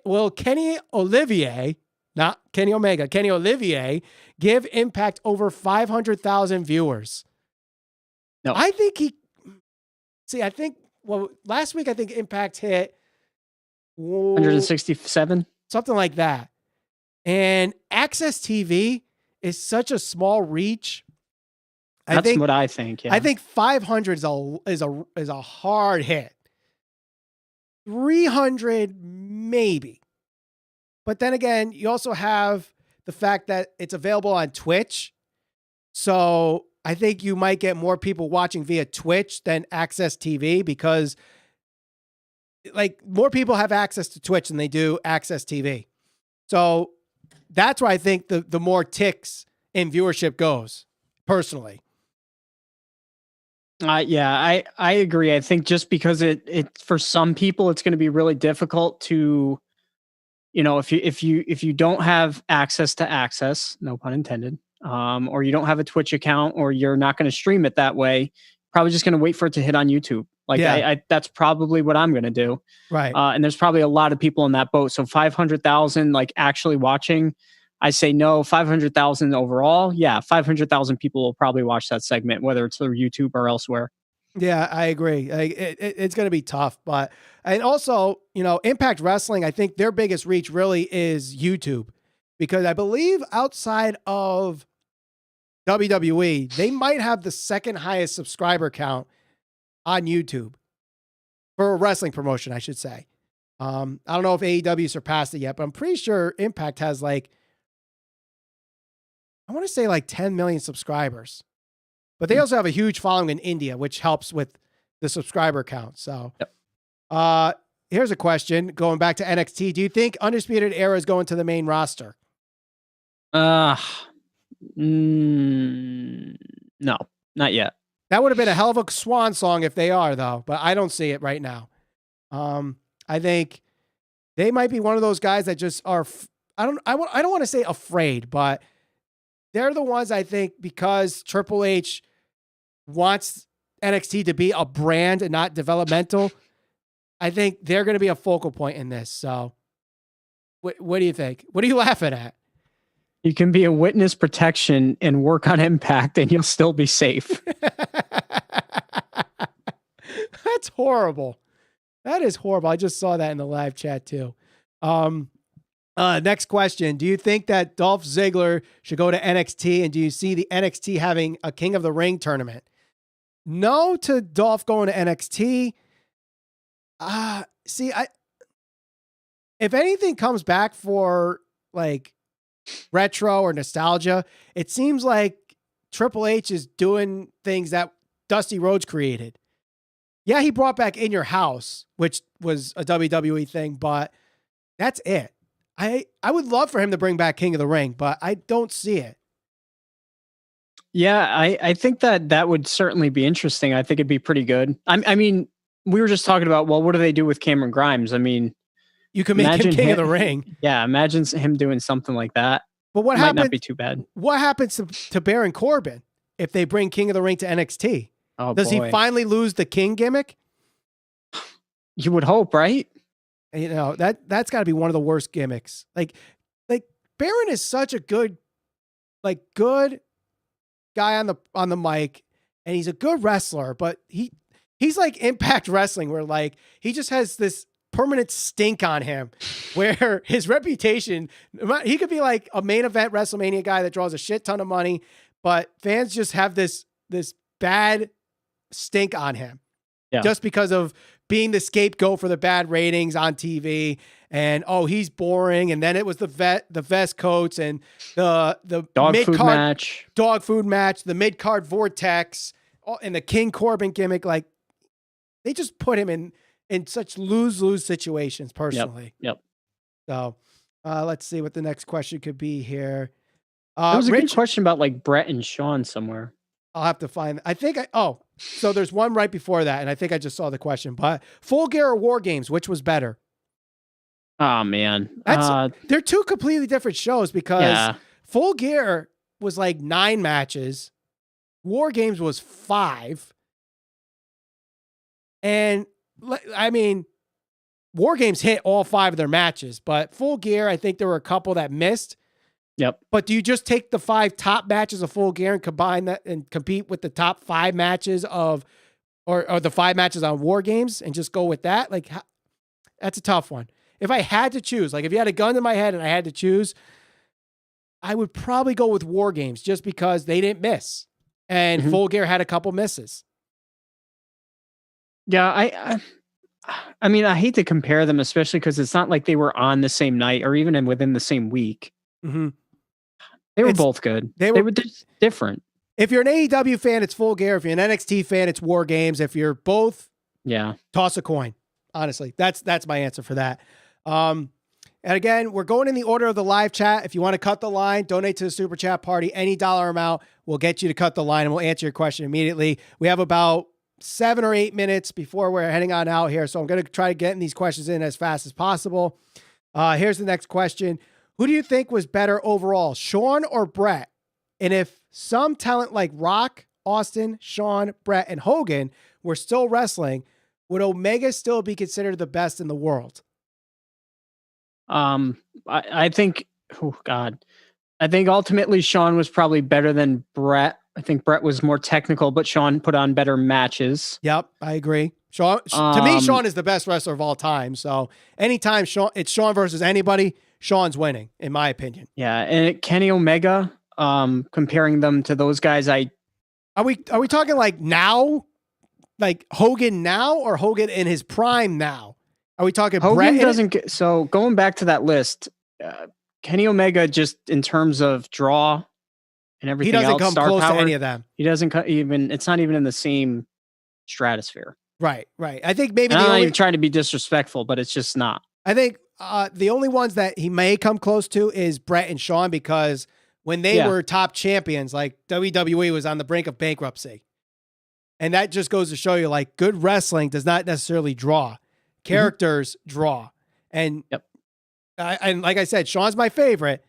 will Kenny Olivier, not Kenny Omega, Kenny Olivier, give Impact over 500,000 viewers? No. Last week I think Impact hit 167. Something like that. And Access TV is such a small reach. That's what I think. Yeah. I think 500 is a hard hit. 300 maybe. But then again, you also have the fact that it's available on Twitch. So I think you might get more people watching via Twitch than Access TV, because like more people have access to Twitch than they do Access TV. So that's why I think the more ticks in viewership goes, personally. I agree. I think just because it for some people it's going to be really difficult to, if you don't have access to Access, no pun intended, or you don't have a Twitch account, or you're not going to stream it that way, probably just going to wait for it to hit on YouTube. Like that's probably what I'm going to do. Right. And there's probably a lot of people in that boat. So 500,000 like actually watching, I say no. 500,000 overall. Yeah. 500,000 people will probably watch that segment, whether it's through YouTube or elsewhere. Yeah, I agree. It's going to be tough, and also, Impact Wrestling, I think their biggest reach really is YouTube, because I believe outside of WWE, they might have the second highest subscriber count on YouTube for a wrestling promotion, I should say. I don't know if AEW surpassed it yet, but I'm pretty sure Impact has I want to say 10 million subscribers. But they also have a huge following in India, which helps with the subscriber count. So, here's a question going back to NXT. Do you think Undisputed Era is going to the main roster? No, not yet. That would have been a hell of a swan song if they are, though, but I don't see it right now. I think they might be one of those guys that just are. I don't want to say afraid, but they're the ones I think because Triple H wants NXT to be a brand and not developmental. I think they're going to be a focal point in this. So, what do you think? What are you laughing at? You can be a witness protection and work on Impact, and you'll still be safe. That's horrible. That is horrible. I just saw that in the live chat too. Next question. Do you think that Dolph Ziggler should go to NXT, and do you see the NXT having a King of the Ring tournament? No to Dolph going to NXT. If anything comes back for like retro or nostalgia, it seems like Triple H is doing things that Dusty Rhodes created. Yeah, he brought back In Your House, which was a WWE thing, but that's it. I would love for him to bring back King of the Ring, but I don't see it. Yeah, I think that would certainly be interesting. I think it'd be pretty good. I mean, we were just talking about, well, what do they do with Cameron Grimes? I mean, you can make him King of the Ring. Yeah, imagine him doing something like that. But what might not be too bad. What happens to Baron Corbin if they bring King of the Ring to NXT? Oh, does he finally lose the King gimmick? You would hope, right? You know, that's got to be one of the worst gimmicks. Like Baron is such a good guy on the mic, and he's a good wrestler, but he's like Impact Wrestling, where like he just has this permanent stink on him, where his reputation, he could be like a main event WrestleMania guy that draws a shit ton of money, but fans just have this bad stink on him, just because of being the scapegoat for the bad ratings on TV. And he's boring. And then it was the vest coats and the dog food match, the mid card vortex, and the King Corbin gimmick. Like they just put him in such lose situations personally. Yep. So let's see what the next question could be here. There was a good question about like Brett and Sean somewhere. I'll have to find. So there's one right before that, and I think I just saw the question. But Full Gear or WarGames, which was better? Oh man, they're two completely different shows because Full Gear was like 9 matches, WarGames was 5, and I mean, WarGames hit all 5 of their matches, but Full Gear, I think there were a couple that missed. Yep. But do you just take the 5 top matches of Full Gear and combine that and compete with the top 5 matches or the 5 matches on WarGames and just go with that? Like, that's a tough one. If I had to choose, like if you had a gun to my head and I had to choose, I would probably go with WarGames just because they didn't miss. And Full Gear had a couple misses. Yeah, I mean, I hate to compare them, especially because it's not like they were on the same night or even within the same week. Mm-hmm. They were both good. They were different. If you're an AEW fan, it's Full Gear. If you're an NXT fan, it's WarGames. If you're both, toss a coin. Honestly, that's my answer for that. And again, we're going in the order of the live chat. If you want to cut the line, donate to the super chat party. Any dollar amount will get you to cut the line, and we'll answer your question immediately. We have about 7 or 8 minutes before we're heading on out here, so I'm going to try to get these questions in as fast as possible. Here's the next question. Who do you think was better overall, Sean or Brett? And if some talent like Rock, Austin, Sean, Brett, and Hogan were still wrestling, would Omega still be considered the best in the world? I think, I think ultimately Sean was probably better than Brett. I think Brett was more technical, but Sean put on better matches. Yep, I agree. Sean, to me, Sean is the best wrestler of all time. So anytime it's Sean versus anybody, Sean's winning, in my opinion. Yeah, and Kenny Omega, comparing them to those guys, are we talking like now, like Hogan now, or Hogan in his prime now? Are we talking Hogan Brett? So going back to that list, Kenny Omega, just in terms of draw and everything, he doesn't else, come star close power, to any of them. He doesn't even. It's not even in the same stratosphere. Right. I think maybe I'm not even trying to be disrespectful, but it's just not. I think the only ones that he may come close to is Brett and Sean, because when they were top champions, like WWE was on the brink of bankruptcy. And that just goes to show you, like, good wrestling does not necessarily draw. characters draw. And and like I said, Shawn's my favorite,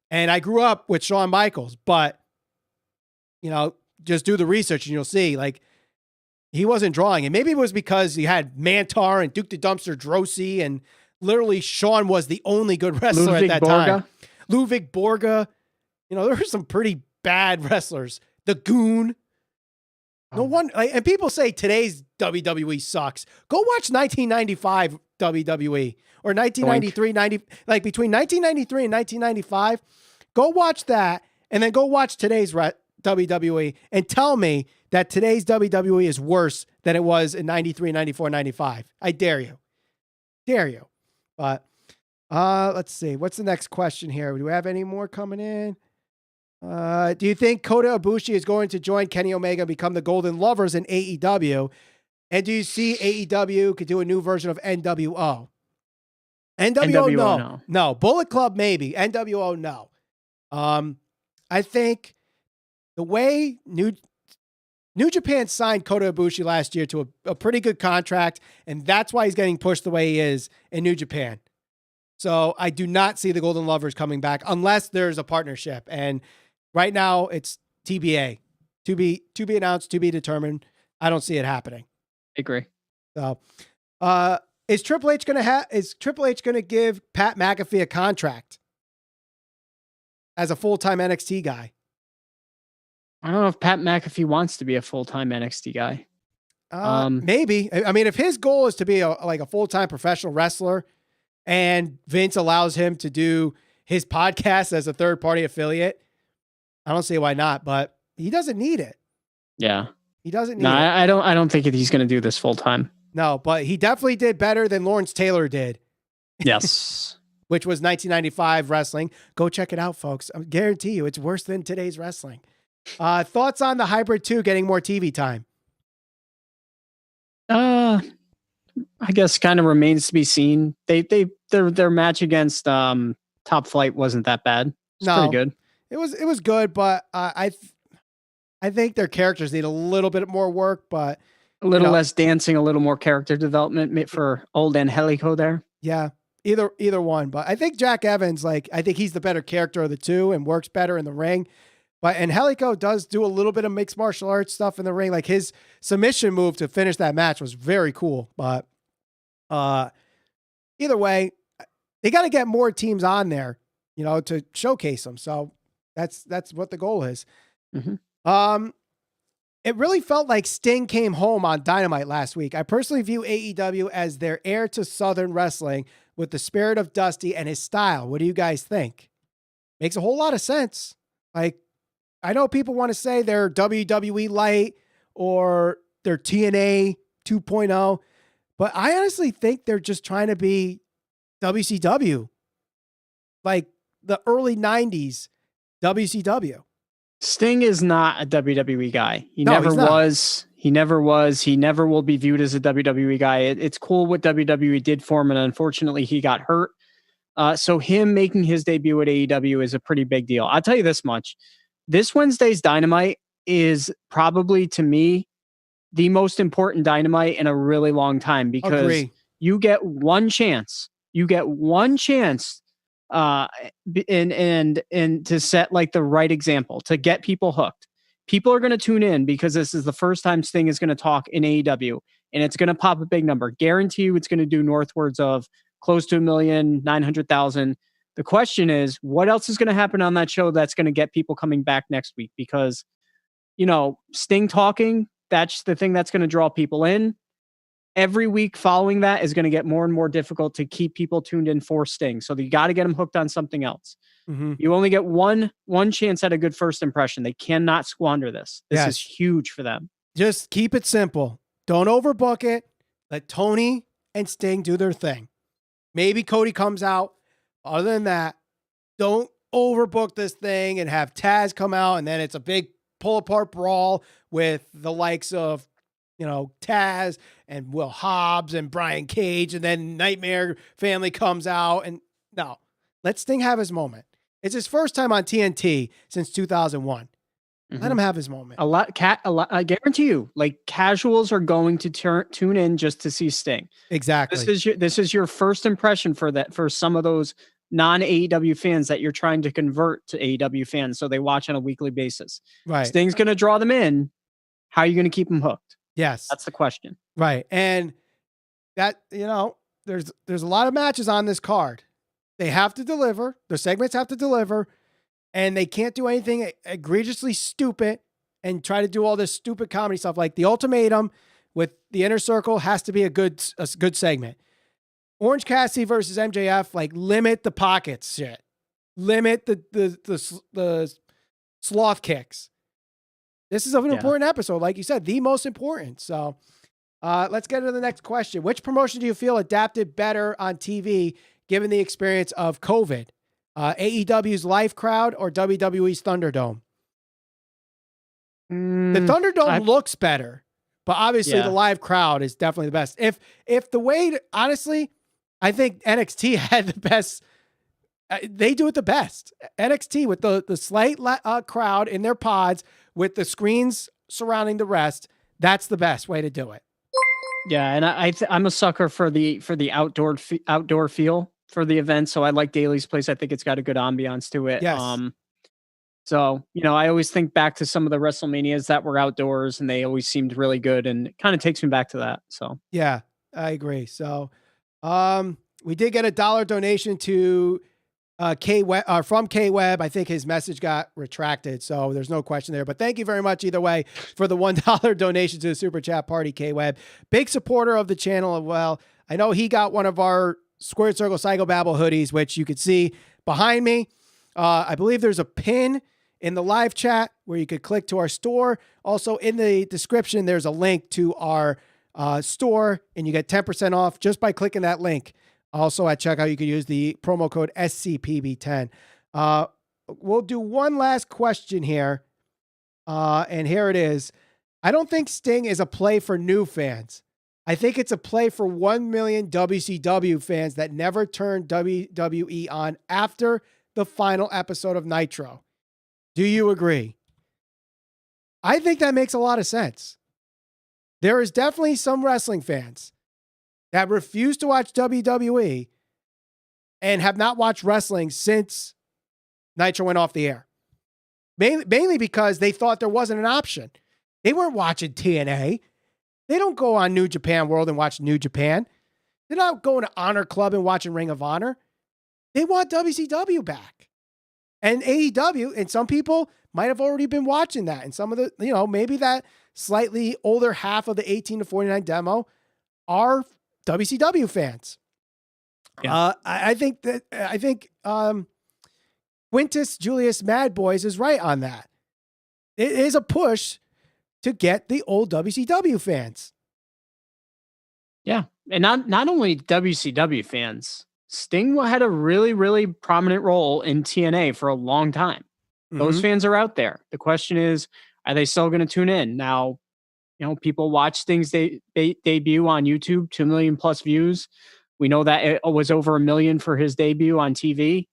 and I grew up with Shawn Michaels, but just do the research and you'll see like he wasn't drawing. And maybe it was because he had Mantar and Duke the Dumpster Drosy, and literally Shawn was the only good wrestler Ludwig at that Borga. time. Ludwig Borga. There were some pretty bad wrestlers. The Goon. No one, and people say today's WWE sucks. Go watch 1995 WWE or 1993, 90, like between 1993 and 1995. Go watch that, and then go watch today's WWE and tell me that today's WWE is worse than it was in 93, 94, 95. I dare you. Dare you. But let's see. What's the next question here? Do we have any more coming in? Do you think Kota Ibushi is going to join Kenny Omega and become the Golden Lovers in AEW? And do you see AEW could do a new version of NWO? NWO no. No. Bullet Club, maybe. NWO, no. I think the way New Japan signed Kota Ibushi last year to a pretty good contract, and that's why he's getting pushed the way he is in New Japan. So I do not see the Golden Lovers coming back unless there's a partnership. And right now it's TBA, to be announced, to be determined. I don't see it happening. I agree. So, is Triple H going to give Pat McAfee a contract as a full-time NXT guy? I don't know if Pat McAfee wants to be a full-time NXT guy. Maybe. I mean, if his goal is to be a full-time professional wrestler and Vince allows him to do his podcast as a third-party affiliate, I don't see why not, but he doesn't need it. Yeah. He doesn't need it. I don't think he's going to do this full-time. No, but he definitely did better than Lawrence Taylor did. Yes. Which was 1995 wrestling. Go check it out, folks. I guarantee you it's worse than today's wrestling. Thoughts on the Hybrid 2 getting more TV time? I guess kind of remains to be seen. Their match against Top Flight wasn't that bad. It's pretty good. It was good, but I think their characters need a little bit more work, but a little less dancing, a little more character development for old Angelico there. Yeah, either one. But I think Jack Evans, I think he's the better character of the two and works better in the ring. But Angelico does do a little bit of mixed martial arts stuff in the ring. Like his submission move to finish that match was very cool. But either way, they got to get more teams on there, to showcase them. So that's what the goal is. Mm-hmm. It really felt like Sting came home on Dynamite last week. I personally view AEW as their heir to Southern wrestling with the spirit of Dusty and his style. What do you guys think? Makes a whole lot of sense. Like, I know people want to say they're WWE light or they're TNA 2.0, but I honestly think they're just trying to be WCW, like the early 90s WCW. Sting is not a WWE guy. He never was. He never will be viewed as a WWE guy. It's cool what WWE did for him, and unfortunately he got hurt. So him making his debut at AEW is a pretty big deal. I'll tell you this much. This Wednesday's Dynamite is probably, to me, the most important Dynamite in a really long time because you get one chance. You get one chance and to set like the right example to get people hooked. People are going to tune in because this is the first time Sting is going to talk in AEW, and it's going to pop a big number. Guarantee you it's going to do northwards of close to 1,900,000. The question is, what else is going to happen on that show that's going to get people coming back next week? Because, Sting talking, that's the thing that's going to draw people in. Every week following that is going to get more and more difficult to keep people tuned in for Sting. So you got to get them hooked on something else. Mm-hmm. You only get one chance at a good first impression. They cannot squander this. This is huge for them. Just keep it simple. Don't overbook it. Let Tony and Sting do their thing. Maybe Cody comes out. Other than that, don't overbook this thing and have Taz come out and then it's a big pull apart brawl with the likes of, Taz and Will Hobbs and Brian Cage, and then Nightmare Family comes out. And no, let Sting have his moment. It's his first time on TNT since 2001. Let him have his moment. A lot. I guarantee you, like casuals are going to tune in just to see Sting. Exactly. This is your first impression for some of those non-AEW fans that you're trying to convert to AEW fans, so they watch on a weekly basis. Right. Sting's going to draw them in. How are you going to keep them hooked? Yes. That's the question. Right. And that, there's a lot of matches on this card. They have to deliver. Their segments have to deliver. And they can't do anything egregiously stupid and try to do all this stupid comedy stuff. Like the Ultimatum with the Inner Circle has to be a good segment. Orange Cassidy versus MJF, like limit the pockets shit. Limit the sloth kicks. This is an important episode. Like you said, the most important. So let's get into the next question. Which promotion do you feel adapted better on TV given the experience of COVID? AEW's live crowd or WWE's Thunderdome? The Thunderdome looks better, but obviously the live crowd is definitely the best. If the way, honestly, I think NXT had the best. They do it the best. NXT with the slight crowd in their pods with the screens surrounding the rest. That's the best way to do it. Yeah, and I'm a sucker for the outdoor feel for the event. So I like Daly's Place. I think it's got a good ambiance to it. Yes. So, I always think back to some of the WrestleManias that were outdoors and they always seemed really good, and it kind of takes me back to that. So, yeah, I agree. So, we did get a $1 donation to from K-Web. I think his message got retracted, so there's no question there. But thank you very much either way for the $1 donation to the Super Chat Party, K-Web. Big supporter of the channel as well. I know he got one of our Squared Circle Psychobabble hoodies, which you can see behind me. I believe there's a pin in the live chat where you could click to our store. Also in the description, there's a link to our store, and you get 10% off just by clicking that link. Also at checkout, you could use the promo code SCPB10. We'll do one last question here. And here it is. I don't think Sting is a play for new fans. I think it's a play for 1 million WCW fans that never turned WWE on after the final episode of Nitro. Do you agree? I think that makes a lot of sense. There is definitely some wrestling fans that refuse to watch WWE and have not watched wrestling since Nitro went off the air. Mainly because they thought there wasn't an option. They weren't watching TNA. They don't go on New Japan World and watch New Japan. They're not going to Honor Club and watching Ring of Honor. They want WCW back. And AEW, and some people might have already been watching that. And some of the, maybe that slightly older half of the 18 to 49 demo are WCW fans. Yeah. I think Quintus Julius Mad Boys is right on that. It is a push to get the old WCW fans. Yeah. And not only WCW fans, Sting had a really, really prominent role in TNA for a long time. Those fans are out there. The question is, are they still going to tune in? Now, people watch Sting's debut on YouTube, 2 million plus views. We know that it was over 1 million for his debut on TV.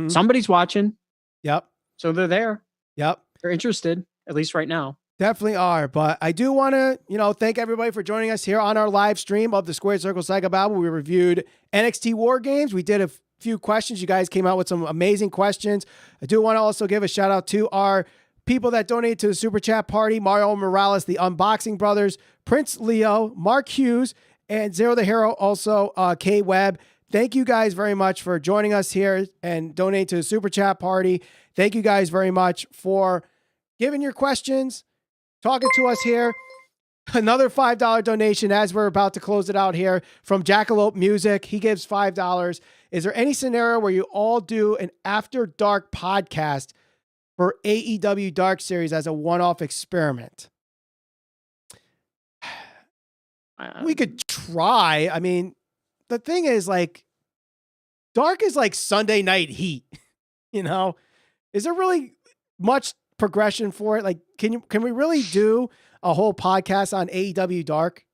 Somebody's watching. Yep. So they're there. Yep. They're interested, at least right now. Definitely are. But I do want to, thank everybody for joining us here on our live stream of the Squared Circle Psychobabble. We reviewed NXT WarGames. We did a few questions. You guys came out with some amazing questions. I do want to also give a shout out to our people that donated to the Super Chat Party: Mario Morales, the Unboxing Brothers, Prince Leo, Mark Hughes, and Zero the Hero, also K-Web. Thank you guys very much for joining us here and donating to the Super Chat Party. Thank you guys very much for giving your questions, talking to us here. Another $5 donation as we're about to close it out here from Jackalope Music. He gives $5. Is there any scenario where you all do an After Dark podcast for AEW Dark Series as a one-off experiment? We could try. I mean, the thing is, like, Dark is like Sunday Night Heat. Is there really much progression for it? Like, can we really do a whole podcast on AEW Dark?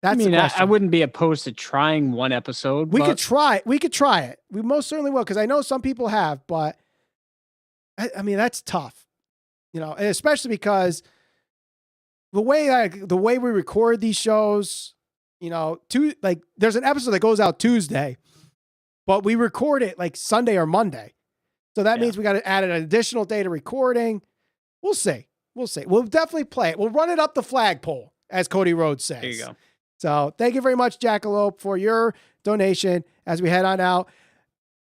That's the question. I wouldn't be opposed to trying one episode. We could try it. We most certainly will, because I know some people have, but I mean, that's tough. You know, and especially because the way we record these shows, you know, there's an episode that goes out Tuesday, but we record it like Sunday or Monday. So that means we got to add an additional day to recording. We'll see. We'll definitely play it. We'll run it up the flagpole, as Cody Rhodes says. There you go. So thank you very much, Jackalope, for your donation as we head on out.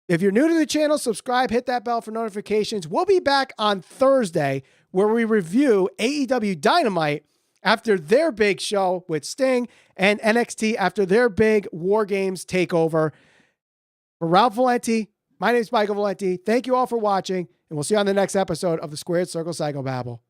If you're new to the channel, subscribe, hit that bell for notifications. We'll be back on Thursday where we review AEW Dynamite after their big show with Sting and NXT after their big WarGames takeover. For Ralph Valenti, my name is Michael Valenti. Thank you all for watching, and we'll see you on the next episode of the Squared Circle Psychobabble.